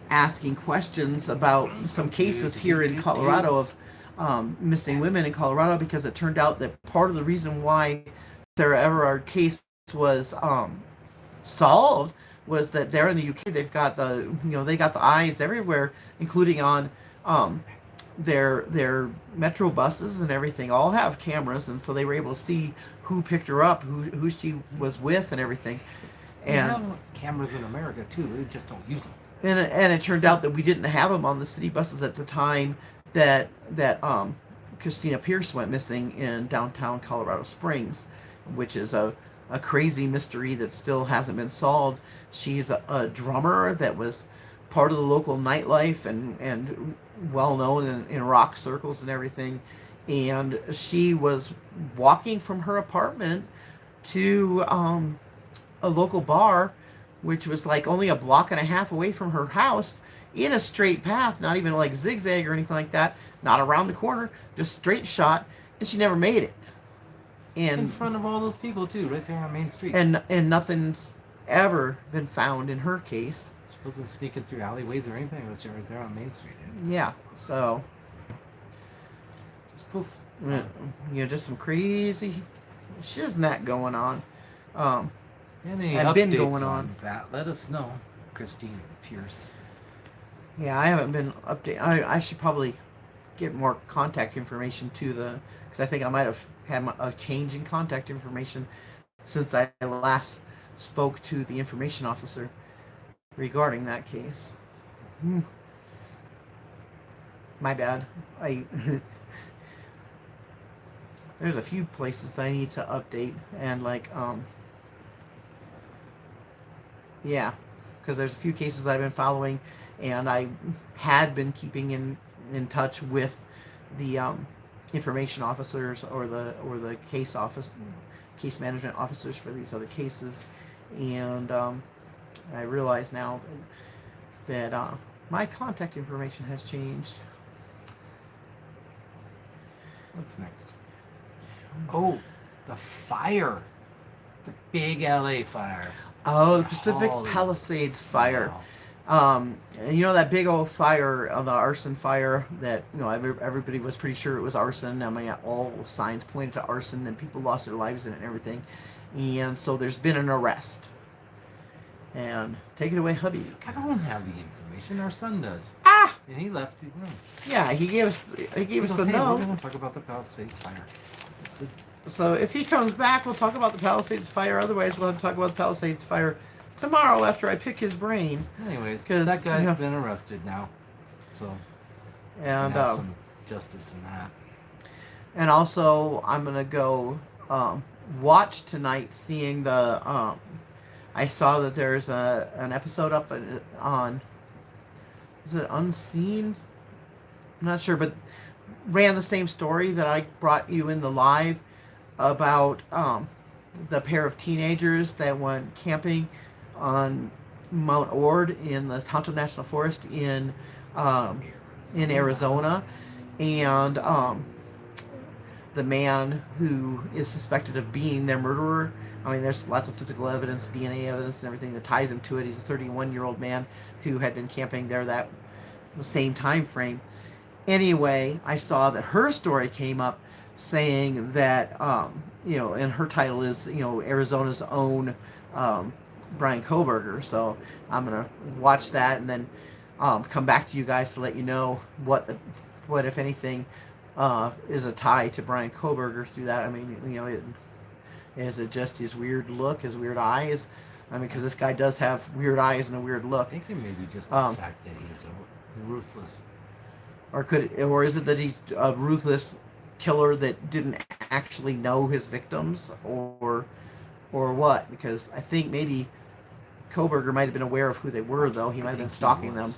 S2: asking questions about some cases here in Colorado of missing women in Colorado, because it turned out that part of the reason why Sarah Everard case was solved was that there in the UK they've got they got the eyes everywhere, including on their metro buses and everything all have cameras, and so they were able to see who picked her up, who she was with, and everything. And
S3: we have cameras in America too. We just don't use them.
S2: And it turned out that we didn't have them on the city buses at the time that Christina Pierce went missing in downtown Colorado Springs, which is a crazy mystery that still hasn't been solved. She's a drummer that was part of the local nightlife and well known in rock circles and everything. And she was walking from her apartment to a local bar, which was like only a block and a half away from her house, in a straight path, not even like zigzag or anything like that, not around the corner, just straight shot, and she never made it. And
S3: in front of all those people too, right there on Main Street.
S2: And nothing's ever been found in her case.
S3: She wasn't sneaking through alleyways or anything. It was right there on Main Street.
S2: Yeah, so
S3: just poof.
S2: Just some crazy shiznat going on.
S3: Any
S2: had
S3: updates
S2: been going on
S3: that? Let us know, Christine Pierce.
S2: Yeah, I haven't been updated. I should probably get more contact information to because I think I might have had a change in contact information since I last spoke to the information officer regarding that case. My bad. There's a few places that I need to update, and yeah, because there's a few cases that I've been following, and I had been keeping in touch with the information officers or the case management officers for these other cases, and I realize now that my contact information has changed.
S3: What's next? Oh, the fire. The big LA fire.
S2: Oh, the Pacific Palisades fire. Wow. And that big old fire, the arson fire that, everybody was pretty sure it was arson. I mean, all signs pointed to arson, and people lost their lives in it and everything. And so there's been an arrest. And take it away, hubby.
S3: I don't have the information. Our son does.
S2: Ah!
S3: And he left the room.
S2: Yeah, he gave us the note.
S3: We're going to talk about the Palisades fire.
S2: So if he comes back, we'll talk about the Palisades fire. Otherwise, we'll have to talk about the Palisades fire tomorrow after I pick his brain.
S3: Anyways, that guy's been arrested now. So,
S2: and
S3: have some justice in that.
S2: And also, I'm going to go watch tonight, seeing the... I saw that there's an episode up on... Is it Unseen? I'm not sure, but ran the same story that I brought you in the live about the pair of teenagers that went camping on Mount Ord in the Tonto National Forest in Arizona, and the man who is suspected of being their murderer. I mean, there's lots of physical evidence, DNA evidence, and everything that ties him to it. He's a 31-year-old man who had been camping there the same time frame. Anyway, I saw that her story came up saying that, and her title is, Arizona's own Brian Kohberger. So I'm going to watch that and then come back to you guys to let you know what, if anything, is a tie to Brian Kohberger through that. I mean, is it just his weird look, his weird eyes? I mean, because this guy does have weird eyes and a weird look.
S3: I think it may be just the fact that he is a ruthless
S2: or is it that he's a ruthless killer that didn't actually know his victims, or what? Because I think maybe Koberger might have been aware of who they were, though. He might have been stalking them.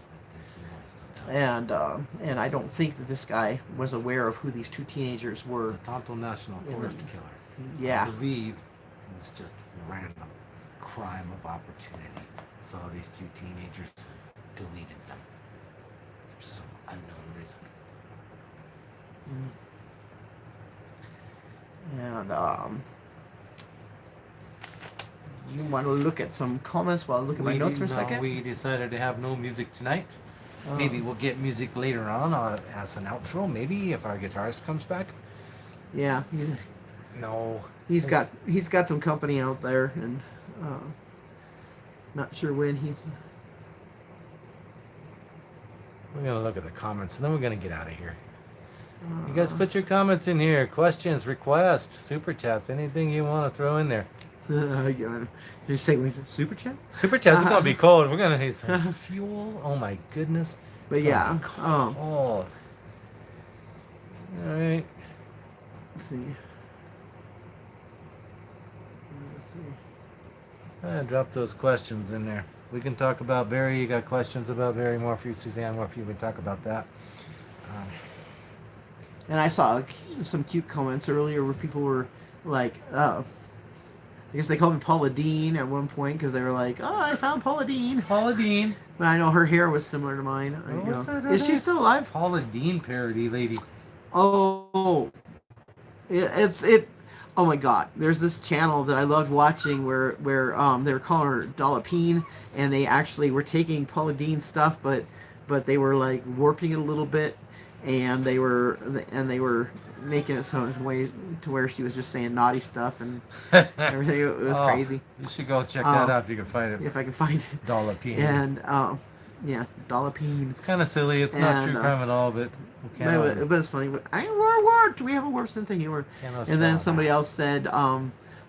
S2: And I don't think that this guy was aware of who these two teenagers were.
S3: The Tonto National Forest killer.
S2: Yeah.
S3: I believe it was just random crime of opportunity. Saw these two teenagers, deleted them for some unknown reason.
S2: And you want to look at some comments while I look at my notes for a second?
S3: We decided to have no music tonight. Maybe we'll get music later on as an outro, maybe, if our guitarist comes back.
S2: Yeah.
S3: No.
S2: He's got some company out there, and not sure when he's...
S3: We're going to look at the comments, and then we're going to get out of here. You guys put your comments in here. Questions, requests, super chats, anything you want to throw in there.
S2: You say super chat?
S3: Super chat's going to be cold. We're going to need some fuel. Oh, my goodness.
S2: But yeah.
S3: Cold. All right.
S2: Let's see.
S3: Drop those questions in there. We can talk about Barry. You got questions about Barry Morphew, Suzanne Morphew. We can talk about that.
S2: And I saw some cute comments earlier where people were like, I guess they called me Paula Dean at one point because they were like, "Oh, I found Paula Dean."
S3: Paula Dean.
S2: But I know her hair was similar to mine.
S3: What's that?
S2: Is she still alive?
S3: Paula Dean parody lady.
S2: Oh, it. Oh my God! There's this channel that I loved watching where they were calling her Dollapine, and they actually were taking Paula Dean stuff, but they were like warping it a little bit, and they were making it some way to where she was just saying naughty stuff and everything. It was crazy.
S3: You should go check that out if you can find it.
S2: If I can find it.
S3: Dollapine.
S2: And yeah, Dollapine.
S3: It's kind of silly. It's not true crime at all, but
S2: but it's funny. But we're warped. We have a warped sense of humor. And then somebody else said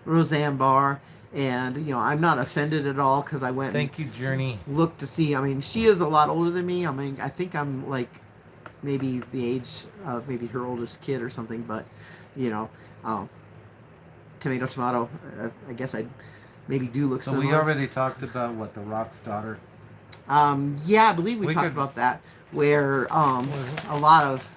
S2: Roseanne Barr, and I'm not offended at all because I went.
S3: Thank you, Journey.
S2: Looked to see. I mean, she is a lot older than me. I mean, I think I'm like maybe the age of maybe her oldest kid or something. But tomato. I guess I'd maybe do look similar.
S3: So we already talked about what The Rock's daughter.
S2: Yeah, I believe we talked about that, where a lot of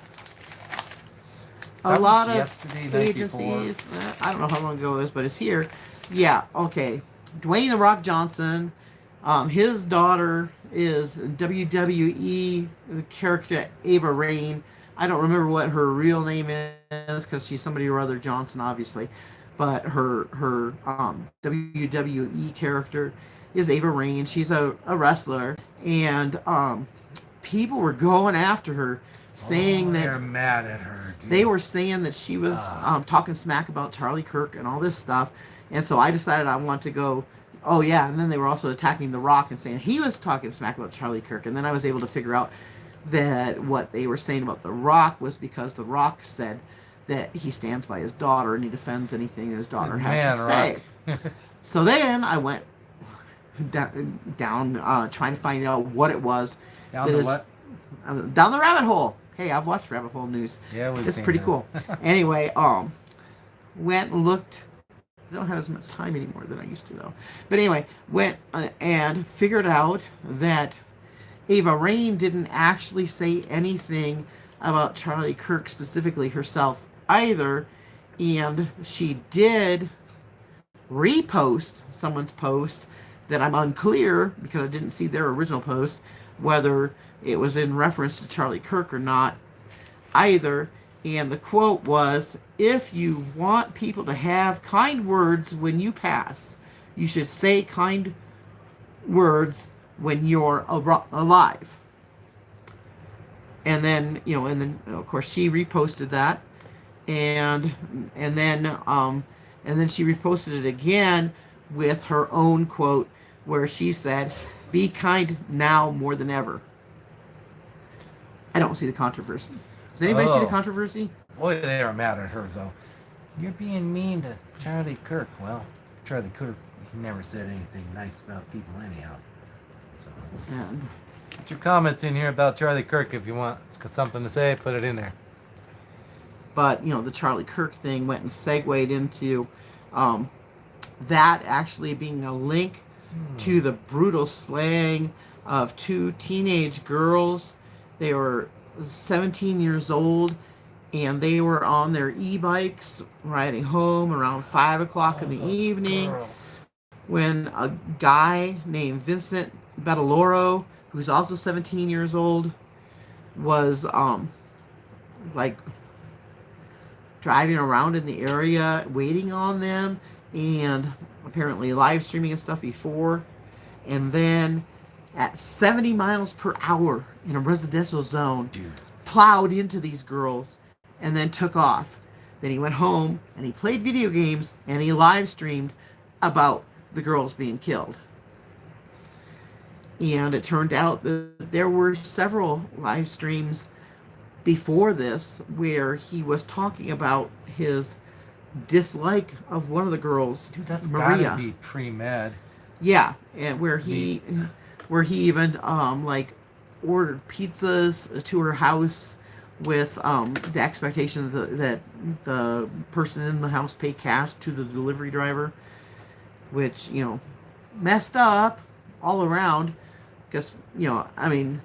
S2: agencies. I don't know how long ago it was, but it's here. Yeah, okay. Dwayne "The Rock" Johnson, his daughter is WWE character Ava Raine. I don't remember what her real name is because she's somebody or other Johnson, obviously, but her WWE character is Ava Raine. She's a wrestler, and people were going after her, saying that
S3: they're mad at her. Dude.
S2: They were saying that she was talking smack about Charlie Kirk and all this stuff, and so I decided I want to go. Oh yeah, and then they were also attacking The Rock and saying he was talking smack about Charlie Kirk, and then I was able to figure out that what they were saying about The Rock was because The Rock said that he stands by his daughter and he defends anything his daughter has to say. So then I went down trying to find out what it was.
S3: Down the what?
S2: Down the rabbit hole. Hey, I've watched Rabbit Hole News.
S3: Yeah,
S2: it's pretty cool. Anyway, went and looked. I don't have as much time anymore than I used to, though. But anyway, went and figured out that Ava Raine didn't actually say anything about Charlie Kirk specifically herself either, and she did repost someone's post that I'm unclear, because I didn't see their original post, whether it was in reference to Charlie Kirk or not either. And the quote was, "If you want people to have kind words when you pass, you should say kind words when you're alive." And then, of course she reposted that, and then she reposted it again with her own quote, where she said, "Be kind now more than ever." I don't see the controversy. Does anybody see the controversy?
S3: Boy, they are mad at her, though. You're being mean to Charlie Kirk. Well, Charlie Kirk, he never said anything nice about people anyhow. So. Put your comments in here about Charlie Kirk if you want something to say. Put it in there.
S2: But the Charlie Kirk thing went and segued into that actually being a link to the brutal slaying of 2 teenage girls. They were 17 years old, and they were on their e-bikes riding home around 5 o'clock in the evening when a guy named Vincent Battaloro, who's also 17 years old, was like driving around in the area waiting on them and apparently live streaming and stuff before. And then at 70 miles per hour in a residential zone, plowed into these girls and then took off. Then he went home and he played video games and he live streamed about the girls being killed. And it turned out that there were several live streams before this where he was talking about his dislike of one of the girls,
S3: Dude, that's
S2: Maria.
S3: gotta be pre-med.
S2: Yeah, and where he even like ordered pizzas to her house with the expectation that the person in the house pay cash to the delivery driver, which messed up all around. Because the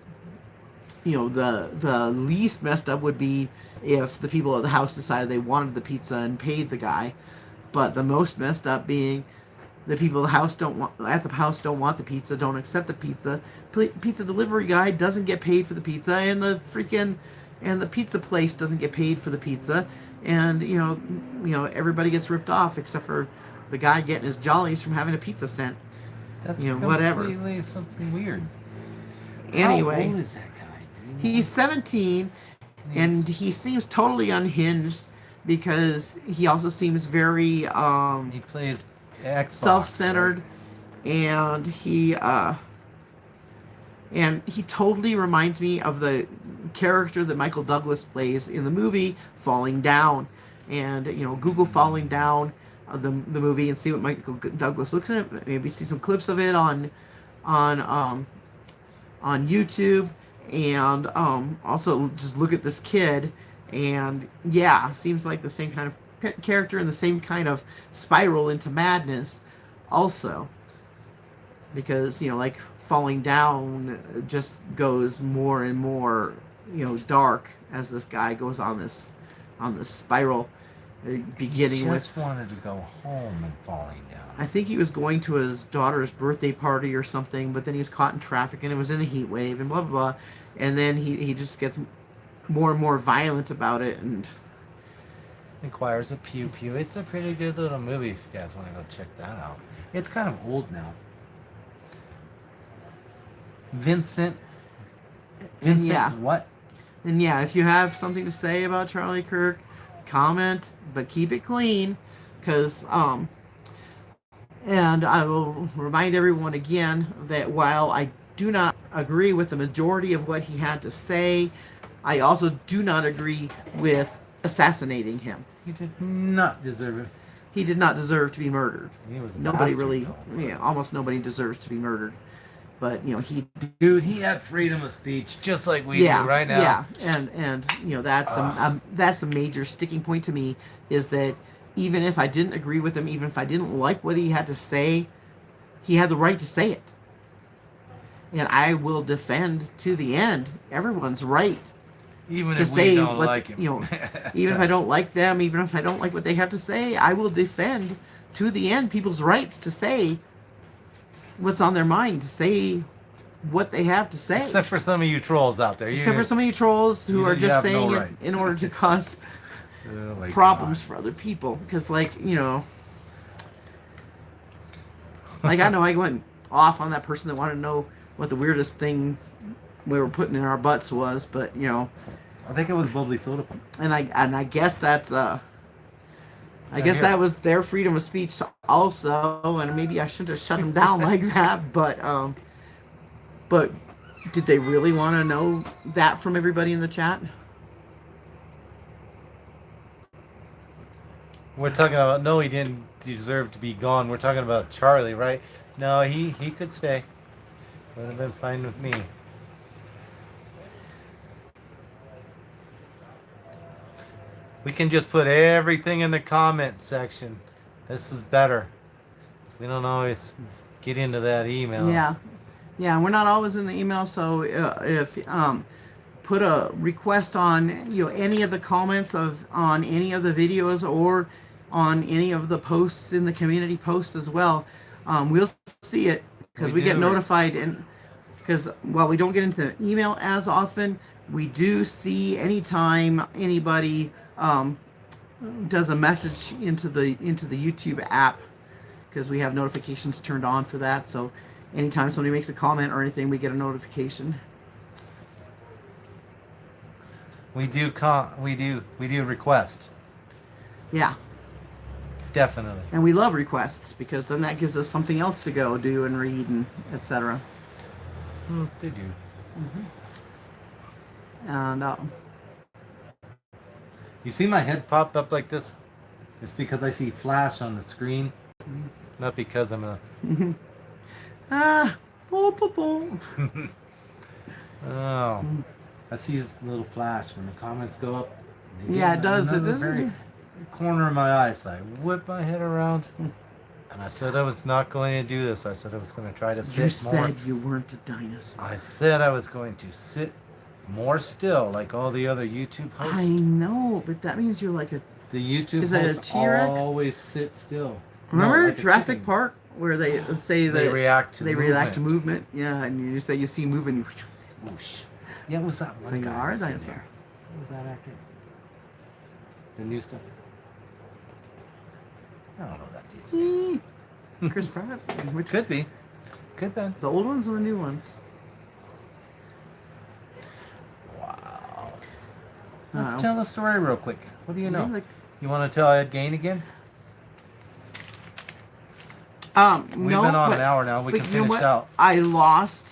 S2: least messed up would be if the people at the house decided they wanted the pizza and paid the guy, but the most messed up being the people at the house don't want the pizza, don't accept the pizza. Pizza delivery guy doesn't get paid for the pizza, and the pizza place doesn't get paid for the pizza, and everybody gets ripped off except for the guy getting his jollies from having a pizza sent.
S3: That's
S2: whatever.
S3: Something weird.
S2: Anyway,
S3: how old is that guy?
S2: He's 17, and he seems totally unhinged because he also seems very
S3: he plays Xbox,
S2: self-centered,
S3: right?
S2: and he totally reminds me of the character that Michael Douglas plays in the movie Falling Down. And Google Falling Down, the movie, and see what Michael Douglas looks at. Maybe see some clips of it on YouTube, and also just look at this kid, and yeah, seems like the same kind of character and the same kind of spiral into madness also, because like Falling Down just goes more and more dark as this guy goes on this spiral, beginning
S3: he just
S2: with
S3: wanted to go home and falling down.
S2: I think he was going to his daughter's birthday party or something, but then he was caught in traffic and it was in a heat wave and blah blah blah, and then he just gets more and more violent about it and
S3: Requires a pew pew. It's a pretty good little movie if you guys want to go check that out. It's kind of old now. Vincent,
S2: yeah.
S3: What?
S2: And yeah, if you have something to say about Charlie Kirk, comment, but keep it clean, because and I will remind everyone again that while I do not agree with the majority of what he had to say, I also do not agree with assassinating him.
S3: He did not deserve it.
S2: He did not deserve to be murdered.
S3: He was a
S2: Nobody
S3: bastard,
S2: really,
S3: though.
S2: almost nobody deserves to be murdered. But
S3: he had freedom of speech just like we do right now.
S2: Yeah, and that's a major sticking point to me, is that even if I didn't agree with him, even if I didn't like what he had to say, he had the right to say it. And I will defend to the end everyone's right
S3: Even
S2: to
S3: if
S2: say
S3: we don't
S2: what,
S3: like him.
S2: Even if I don't like them, even if I don't like what they have to say, I will defend to the end people's rights to say what's on their mind, to say what they have to say.
S3: Except for some of you trolls out there.
S2: Except for some of you trolls who are just saying it in order to cause problems for other people. Because, like I know I went off on that person that wanted to know what the weirdest thing we were putting in our butts was, but
S3: I think it was bubbly soda.
S2: and I guess that's I guess that was their freedom of speech also, and maybe I shouldn't have shut them down like that, but did they really want to know that from everybody in the chat?
S3: We're talking about, no, he didn't deserve to be gone. We're talking about Charlie, right? No, he could stay. Would have been fine with me. We can just put everything in the comment section. This is better. We don't always get into that email.
S2: Yeah. Yeah, we're not always in the email, so if put a request on any of the comments on any of the videos or on any of the posts in the community posts as well. We'll see it because we get notified, and because while we don't get into the email as often, we do see anytime anybody does a message into the YouTube app, because we have notifications turned on for that. So anytime somebody makes a comment or anything, we get a notification.
S3: We do request.
S2: Yeah.
S3: Definitely.
S2: And we love requests because then that gives us something else to go do and read and etc.
S3: They do.
S2: And
S3: you see my head pop up like this? It's because I see flash on the screen, not because I'm a. Oh, I see this little flash when the comments go up.
S2: Yeah, it does. It does.
S3: Very corner of my eye, so I whip my head around, and I said I was not going to do this. I said I was going to try to sit
S2: You
S3: more.
S2: said you weren't a dinosaur.
S3: I said I was going to sit more still, like all the other YouTube hosts.
S2: I know, but that means you're like a.
S3: The YouTube
S2: Is it a
S3: hosts
S2: T-Rex?
S3: always sit still.
S2: Remember
S3: No, like a
S2: Jurassic
S3: chicken.
S2: Park, where they say
S3: They react to
S2: movement. Yeah, and you say you see movement.
S3: Whoosh. Yeah, what was that one
S2: So you
S3: guy
S2: are a
S3: that's in
S2: dinosaur.
S3: there? What was that actor? The new stuff. I don't know that dude.
S2: See, Chris Pratt. Which
S3: Could be. Could be.
S2: the old ones or the new ones?
S3: Wow. Let's tell the story real quick. What do you know?
S2: Like,
S3: You want to tell Ed Gain again? We've
S2: no,
S3: been on
S2: but,
S3: an hour now. We
S2: but
S3: can
S2: you know
S3: finish
S2: what?
S3: out.
S2: I lost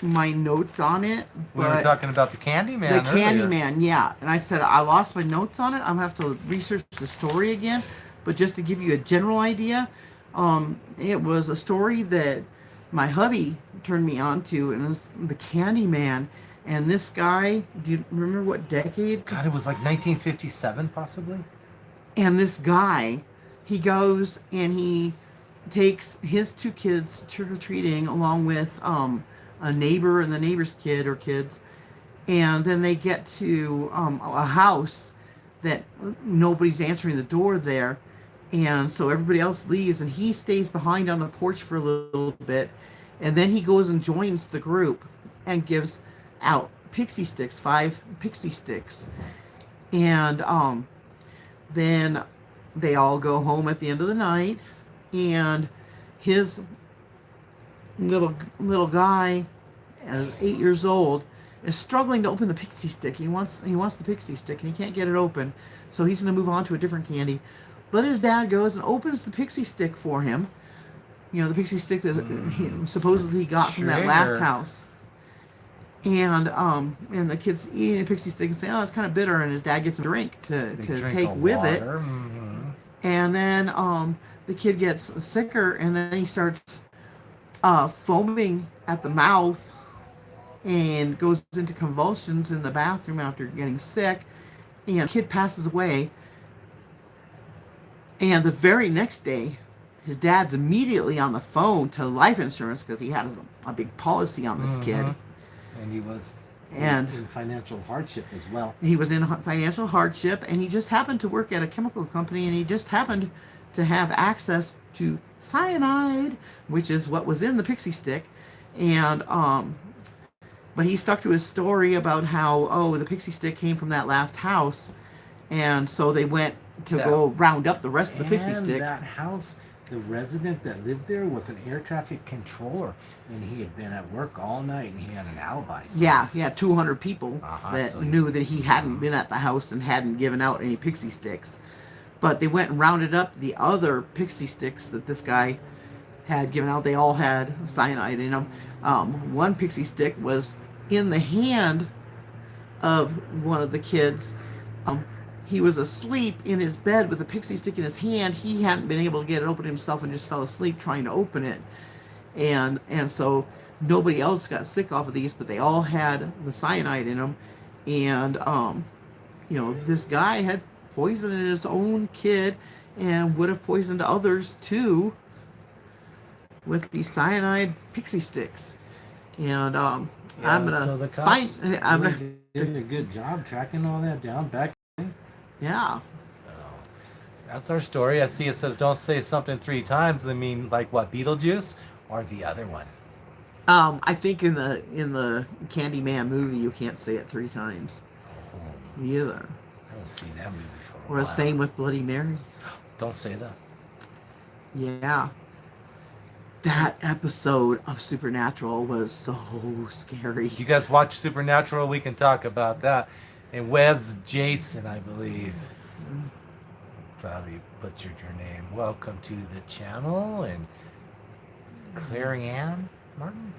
S2: my notes on it.
S3: We were talking about the Candyman
S2: The
S3: earlier.
S2: Candyman, yeah. And I said I lost my notes on it. I'm gonna have to research the story again. But just to give you a general idea, it was a story that my hubby turned me on to, and it was the Candyman. And this guy, do you remember what decade?
S3: God, it was like 1957, possibly.
S2: And this guy, he goes and he takes his two kids trick-or-treating along with a neighbor and the neighbor's kid or kids, and then they get to a house that nobody's answering the door there, and so everybody else leaves and he stays behind on the porch for a little bit, and then he goes and joins the group and gives out pixie sticks, 5 pixie sticks, and then they all go home at the end of the night, and his little guy, 8 years old, is struggling to open the pixie stick. He wants the pixie stick, and he can't get it open, so he's going to move on to a different candy. But his dad goes and opens the pixie stick for him. You know, the pixie stick that he supposedly got from that last house. And the kid's eating a pixie stick and saying, "Oh, it's kind of bitter," and his dad gets a drink to take with it. And then the kid gets sicker, and then he starts foaming at the mouth and goes into convulsions in the bathroom after getting sick, and the kid passes away. And the very next day, his dad's immediately on the phone to life insurance because he had a big policy on this kid.
S3: And he was
S2: in
S3: financial hardship as well.
S2: He was in financial hardship, and he just happened to work at a chemical company, and he just happened to have access to cyanide, which is what was in the pixie stick. And but he stuck to his story about how, the pixie stick came from that last house, and so they went to go round up the rest of the pixie sticks.
S3: That house, the resident that lived there was an air traffic controller, and he had been at work all night, and he had an alibi. So
S2: yeah, he had 200 people that
S3: so
S2: knew that he hadn't been at the house and hadn't given out any pixie sticks. But they went and rounded up the other pixie sticks that this guy had given out. They all had cyanide in them. One pixie stick was in the hand of one of the kids. He was asleep in his bed with a pixie stick in his hand. He hadn't been able to get it open himself and just fell asleep trying to open it. And so nobody else got sick off of these, but they all had the cyanide in them. And, this guy had poisoned his own kid and would have poisoned others too with these cyanide pixie sticks. And I'm gonna
S3: so the cops
S2: find. I'm
S3: really
S2: gonna.
S3: did a good job tracking all that down back.
S2: Yeah.
S3: So that's our story. I see it says don't say something 3 times. I mean, like what, Beetlejuice or the other one?
S2: I think in the Candyman movie you can't say it 3 times.
S3: Oh,
S2: Either.
S3: I haven't seen that movie for a
S2: Or
S3: while.
S2: the same with Bloody Mary.
S3: Don't say that.
S2: Yeah. That episode of Supernatural was so scary.
S3: If you guys watch Supernatural, we can talk about that. And Wes Jason, I believe. Probably butchered your name. Welcome to the channel. And Claire Ann Martin?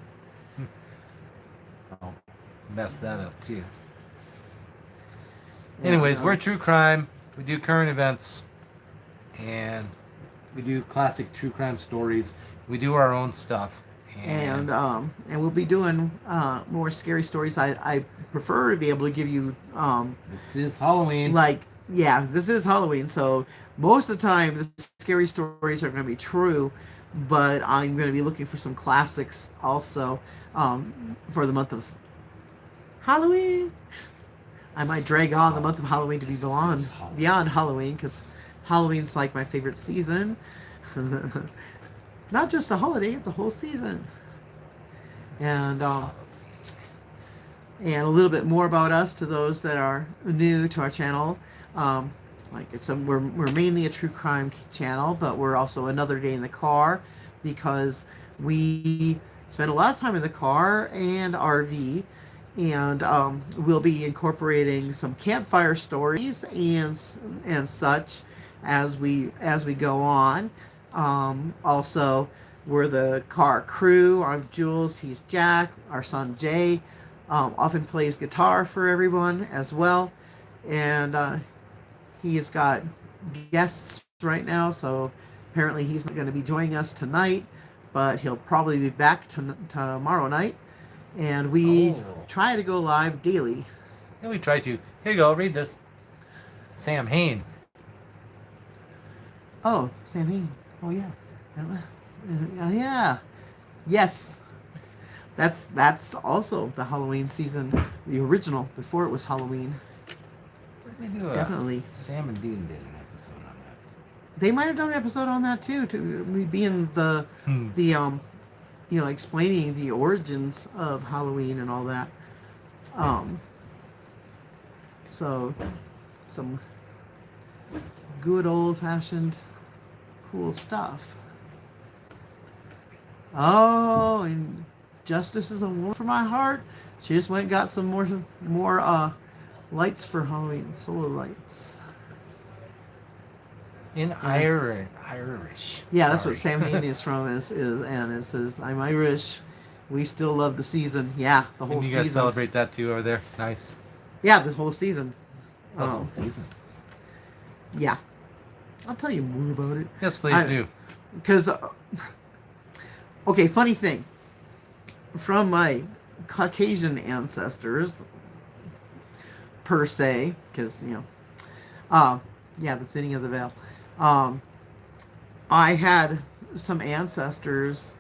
S3: I'll mess that up too. Anyways, we're True Crime. We do current events. And we do classic true crime stories. We do our own stuff.
S2: And we'll be doing more scary stories. I prefer to be able to give you
S3: this is Halloween.
S2: This is Halloween, so most of the time the scary stories are going to be true, but I'm going to be looking for some classics also for the month of Halloween. I might drag on the month of Halloween to be beyond Halloween, because Halloween's like my favorite season. Not just a holiday, it's a whole season. And a little bit more about us to those that are new to our channel. We're mainly a true crime channel, but we're also Another Day in the Car, because we spend a lot of time in the car and RV, and we'll be incorporating some campfire stories and such as we go on. Also, we're the car crew. I'm Julez, he's Jack. Our son Jay often plays guitar for everyone as well, and he's got guests right now, so apparently he's not going to be joining us tonight, but he'll probably be back tomorrow night. And we try to go live daily.
S3: Yeah, we try to. Here you go, read this. Sam Hain.
S2: Oh, Sam Hain. Oh, yeah. Yeah. Yes. That's also the Halloween season, the original, before it was Halloween.
S3: We do
S2: Definitely.
S3: Sam and Dean did an episode on that.
S2: They might have done an episode on that too, to being the explaining the origins of Halloween and all that. So some good old-fashioned cool stuff. Oh, and Justice is a woman for my heart. She just went and got some more lights for Halloween, solar lights.
S3: In Irish.
S2: Yeah, that's what Sam Hain is from. And it says, "I'm Irish. We still love the season." Yeah, the whole
S3: And you
S2: season.
S3: guys celebrate that too over there. Nice.
S2: Yeah, the whole season.
S3: The whole season.
S2: Yeah, I'll tell you more about it.
S3: Yes, please do.
S2: Because, okay, funny thing. From my Caucasian ancestors, per se, because the thinning of the veil. I had some ancestors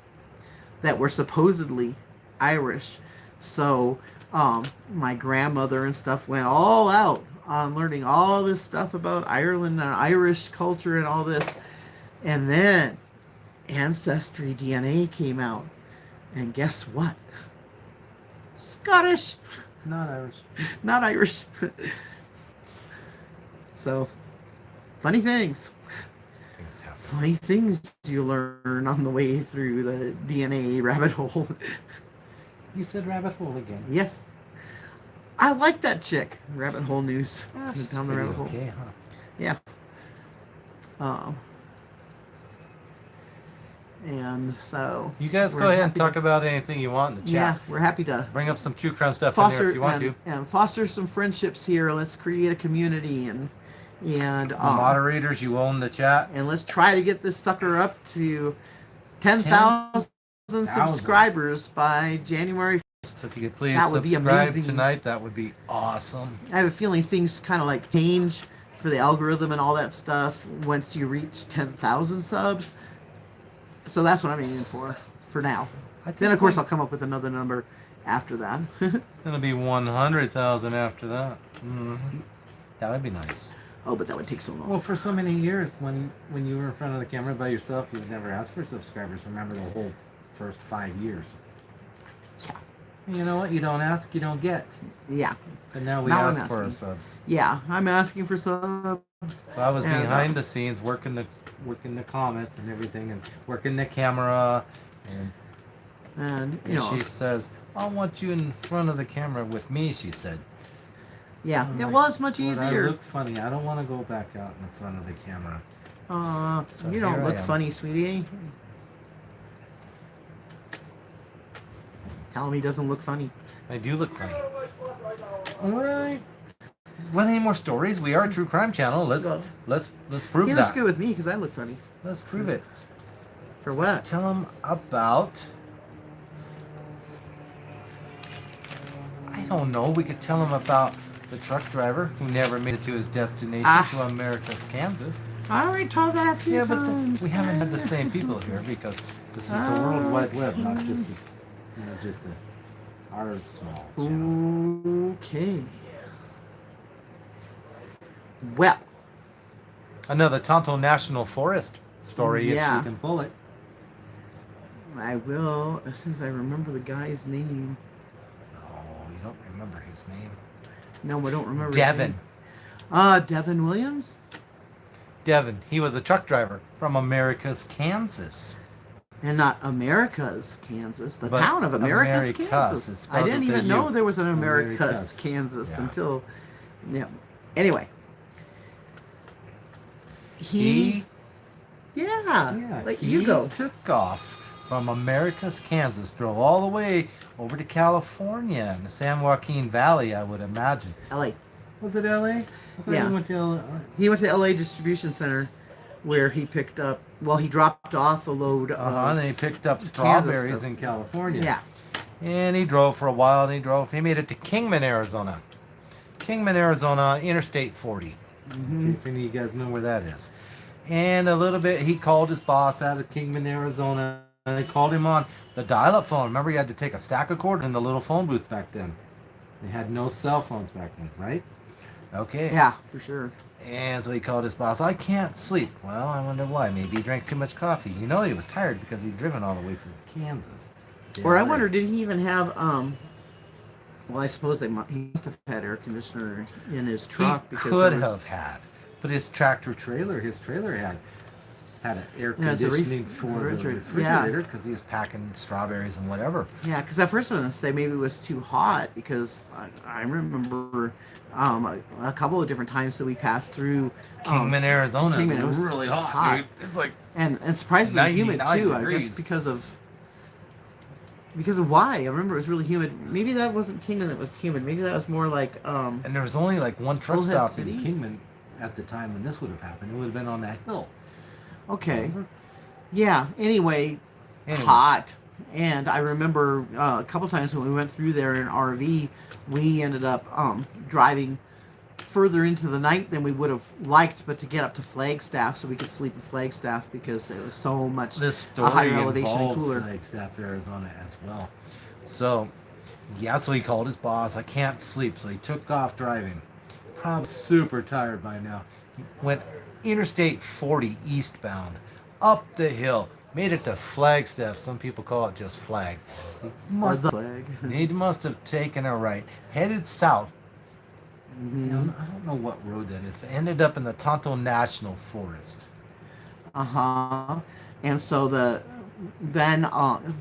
S2: that were supposedly Irish, so my grandmother and stuff went all out on learning all this stuff about Ireland and Irish culture and all this, and then Ancestry DNA came out, and guess what? Scottish,
S3: Not Irish.
S2: not Irish. So, funny things.
S3: Things happen.
S2: Funny things you learn on the way through the DNA rabbit hole.
S3: You said rabbit hole again.
S2: Yes. I like that chick. Rabbit hole news.
S3: That's
S2: Down the rabbit hole.
S3: okay, huh?
S2: Yeah. And so.
S3: You guys
S2: we're
S3: go ahead and
S2: happy
S3: talk about anything you want in the
S2: Yeah,
S3: chat.
S2: we're happy to
S3: Bring up some true crime stuff in there if you want to.
S2: and foster some friendships here. Let's create a community and
S3: The moderators, you own the chat.
S2: and let's try to get this sucker up to 10,000 subscribers by January 1st.
S3: So if you could please
S2: That would be
S3: subscribe
S2: amazing.
S3: tonight, that would be awesome.
S2: I have a feeling things kind of like change for the algorithm and all that stuff once you reach 10,000 subs. So that's what I'm aiming for now. Then of course I'll come up with another number after that.
S3: It'll be 100,000 after that. That would be nice.
S2: Oh, but that would take so long.
S3: Well, for so many years, when you were in front of the camera by yourself, you would never ask for subscribers. Remember the whole first 5 years.
S2: Yeah.
S3: You know what? You don't ask, you don't get.
S2: Yeah.
S3: But now we
S2: Now I'm
S3: ask for our
S2: asking.
S3: subs.
S2: Yeah, I'm asking for subs.
S3: So I was
S2: And,
S3: behind the scenes working the comments and everything, and working the camera,
S2: And you
S3: and
S2: know,
S3: she says, "I want you in front of the camera with me," she said.
S2: yeah,
S3: I'm
S2: it
S3: like,
S2: was much
S3: "Lord, I
S2: easier.
S3: look funny. I don't want to go back out in front of the camera." So
S2: You don't
S3: here I
S2: look
S3: am.
S2: funny, sweetie. Tell him he doesn't look funny.
S3: I do look funny. All right. Want any more stories? We are a true crime channel. Let's prove
S2: He
S3: that.
S2: looks good with me because I look funny.
S3: Let's prove it.
S2: For what?
S3: Tell them about. I don't know. We could tell them about the truck driver who never made it to his destination, to America's Kansas.
S2: I already told that a few
S3: Yeah, but
S2: times.
S3: we haven't had the same people here because this is the World Wide Web, not just our small channel.
S2: Okay. Well,
S3: Another Tonto National Forest story,
S2: Yeah.
S3: if you can pull it.
S2: I will as soon as I remember the guy's name.
S3: Oh, you don't remember his name?
S2: No, I don't remember.
S3: Devin.
S2: Devin Williams.
S3: Devin. He was a truck driver from America's Kansas.
S2: And not America's Kansas, the
S3: But
S2: town of America's,
S3: Americus, it's
S2: Kansas. I
S3: spelled
S2: didn't
S3: with a
S2: even
S3: U.
S2: know there was an Americus,
S3: Americus,
S2: Kansas
S3: yeah.
S2: until, yeah. Anyway, he
S3: Yeah,
S2: like
S3: he
S2: you go.
S3: took off from Americas, Kansas, drove all the way over to California in the San Joaquin Valley, I would imagine.
S2: L.A.
S3: Was it LA? I thought
S2: Yeah.
S3: he went to LA.
S2: He went to L.A. Distribution Center, where he picked up. Well, he dropped off a load of.
S3: And then he picked up
S2: Kansas
S3: strawberries
S2: stuff.
S3: in California.
S2: Yeah.
S3: And he drove for a while, and he made it to Kingman, Arizona. Kingman, Arizona, Interstate 40.
S2: Mm-hmm.
S3: Okay, if any of you guys know where that is. And a little bit, he called his boss out of Kingman, Arizona. And they called him on the dial-up phone. Remember, you had to take a stack of cord in the little phone booth back then. They had no cell phones back then, right? Okay.
S2: Yeah, for sure.
S3: And so he called his boss. I can't sleep. Well, I wonder why. Maybe he drank too much coffee. You know, he was tired because he'd driven all the way from Kansas.
S2: Or I wonder, did he even have? Well, I suppose he must have had air conditioner in his truck.
S3: He
S2: because
S3: could
S2: there was-
S3: have had, but his trailer had an air
S2: Yeah, it's a
S3: conditioning for the
S2: refrigerator.
S3: refrigerator because he was packing strawberries and whatever.
S2: Yeah, because at first I was going to say maybe it was too hot because I remember a couple of different times that we passed through
S3: Kingman, Arizona.
S2: Kingman,
S3: It was
S2: it was
S3: really hot, dude. It's like
S2: and surprisingly humid
S3: 99
S2: too. I
S3: degrees.
S2: guess because of why. I remember it was really humid. Maybe that wasn't Kingman that was humid. Maybe that was more like
S3: and there was only like one truck
S2: Bullhead
S3: stop
S2: City?
S3: in Kingman at the time when this would have happened. It would have been on that hill.
S2: okay.
S3: Remember?
S2: Yeah. Anyway,
S3: Anyways.
S2: hot. And I remember a couple times when we went through there in RV, we ended up driving further into the night than we would have liked, but to get up to Flagstaff so we could sleep in Flagstaff because it was so much
S3: This
S2: a
S3: story
S2: higher elevation and
S3: involves
S2: cooler.
S3: Flagstaff, Arizona as well. So, yeah, so he called his boss. I can't sleep, so he took off driving. Probably super tired by now. He went Interstate 40 eastbound, up the hill, made it to Flagstaff. Some people call it just Flag. He must have taken a right, headed south. Down, I don't know what road that is, but ended up in the Tonto National Forest.
S2: And so then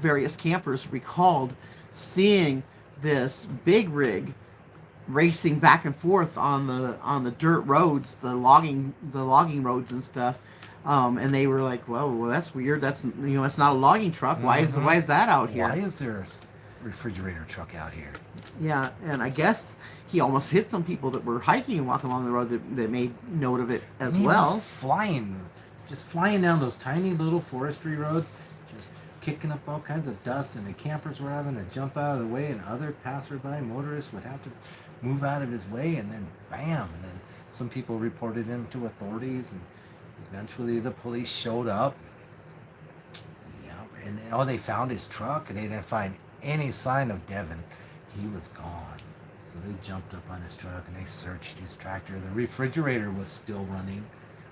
S2: various campers recalled seeing this big rig racing back and forth on the dirt roads, the logging roads and stuff. And they were like, well, that's weird. That's it's not a logging truck. Why is that out here?
S3: Why is there a refrigerator truck out here?
S2: Yeah, and I guess he almost hit some people that were hiking and walking along the road that made note of it as
S3: He
S2: well.
S3: was just flying down those tiny little forestry roads, just kicking up all kinds of dust, and the campers were having to jump out of the way, and other passerby motorists would have to move out of his way, and then bam, and then some people reported him to authorities, and eventually the police showed up. Yeah, and they found his truck, and they didn't find any sign of Devin. He was gone. So they jumped up on his truck and they searched his tractor. The refrigerator was still running,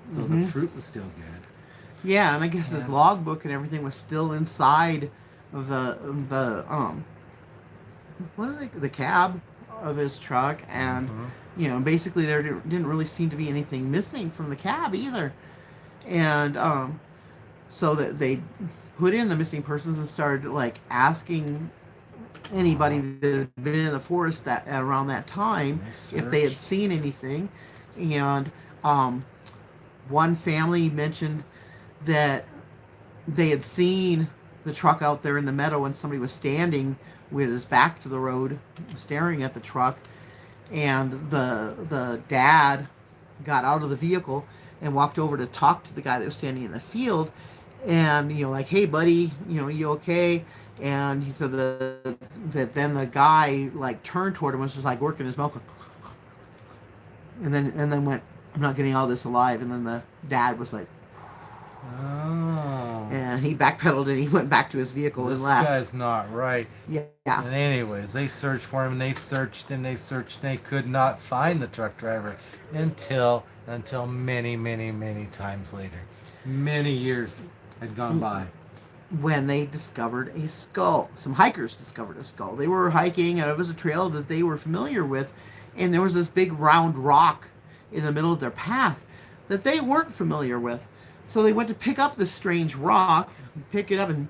S3: so the fruit was still good.
S2: Yeah, and I guess his logbook and everything was still inside of the the cab of his truck, and basically there didn't really seem to be anything missing from the cab either, and so that they put in the missing persons and started like asking anybody that had been in the forest that around that time if they had seen anything, and one family mentioned that they had seen the truck out there in the meadow and somebody was standing with his back to the road staring at the truck, and the dad got out of the vehicle and walked over to talk to the guy that was standing in the field, and like, hey buddy, you okay? And he said that then the guy like turned toward him and was just like working his mouth, and then went, I'm not getting out of this alive. And then the dad was like,
S3: oh.
S2: And he backpedaled and he went back to his vehicle and left.
S3: This guy's not right.
S2: Yeah.
S3: And anyways, they searched for him, and they searched and they searched, and they could not find the truck driver until many, many, many times later. Many years had gone by.
S2: When they discovered a skull. Some hikers discovered a skull. They were hiking, and it was a trail that they were familiar with, and there was this big round rock in the middle of their path that they weren't familiar with. So they went to pick up this strange rock, pick it up, and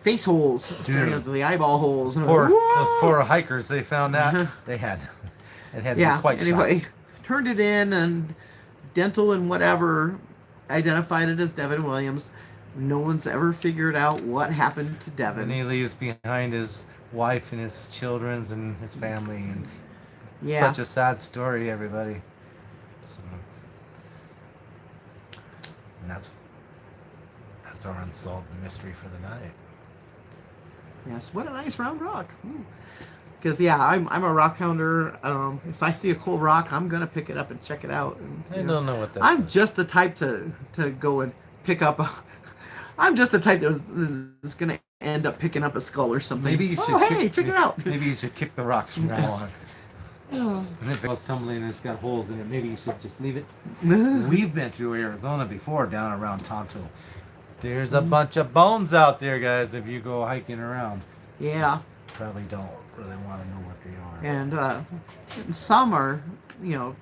S2: face holes staring at the eyeball holes.
S3: Those poor hikers, they found that. They had to be quite shocked.
S2: Turned it in, and dental and whatever identified it as Devin Williams. No one's ever figured out what happened to Devin.
S3: And he leaves behind his wife and his children and his family, and such a sad story, everybody. So, and that's our unsolved mystery for the night.
S2: Yes, what a nice round rock. Because I'm a rock hounder. If I see a cool rock, I'm gonna pick it up and check it out. And,
S3: I don't know what that
S2: I'm
S3: is.
S2: just the type to go and pick up. I'm just the type that's gonna end up picking up a skull or something.
S3: Maybe you should
S2: check it out.
S3: Maybe you should kick the rocks from now on. And if it was tumbling and it's got holes in it, maybe you should just leave it. We've been through Arizona before, down around Tonto. There's a bunch of bones out there, guys, if you go hiking around.
S2: Yeah.
S3: Just probably don't really want to know what they are.
S2: And some are,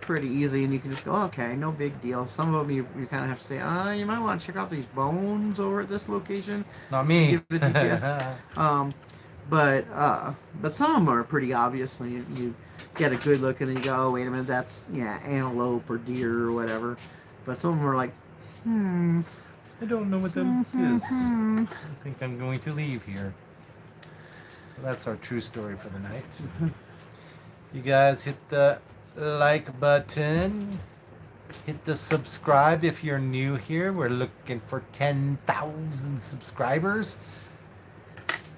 S2: pretty easy, and you can just go, okay, no big deal. Some of them you kind of have to say, you might want to check out these bones over at this location.
S3: Not me.
S2: Give the GPS. But some of them are pretty obvious. So you get a good look, and then you go, oh, wait a minute, that's antelope or deer or whatever. But some of them are like,
S3: I don't know what that is. I think I'm going to leave here. So that's our true story for the night. You guys hit the like button. Hit the subscribe if you're new here. We're looking for 10,000 subscribers.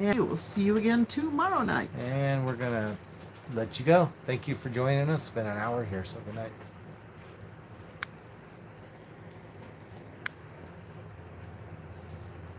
S2: And we'll see you again tomorrow night.
S3: And we're going to let you go. Thank you for joining us. It's been an hour here, so good night.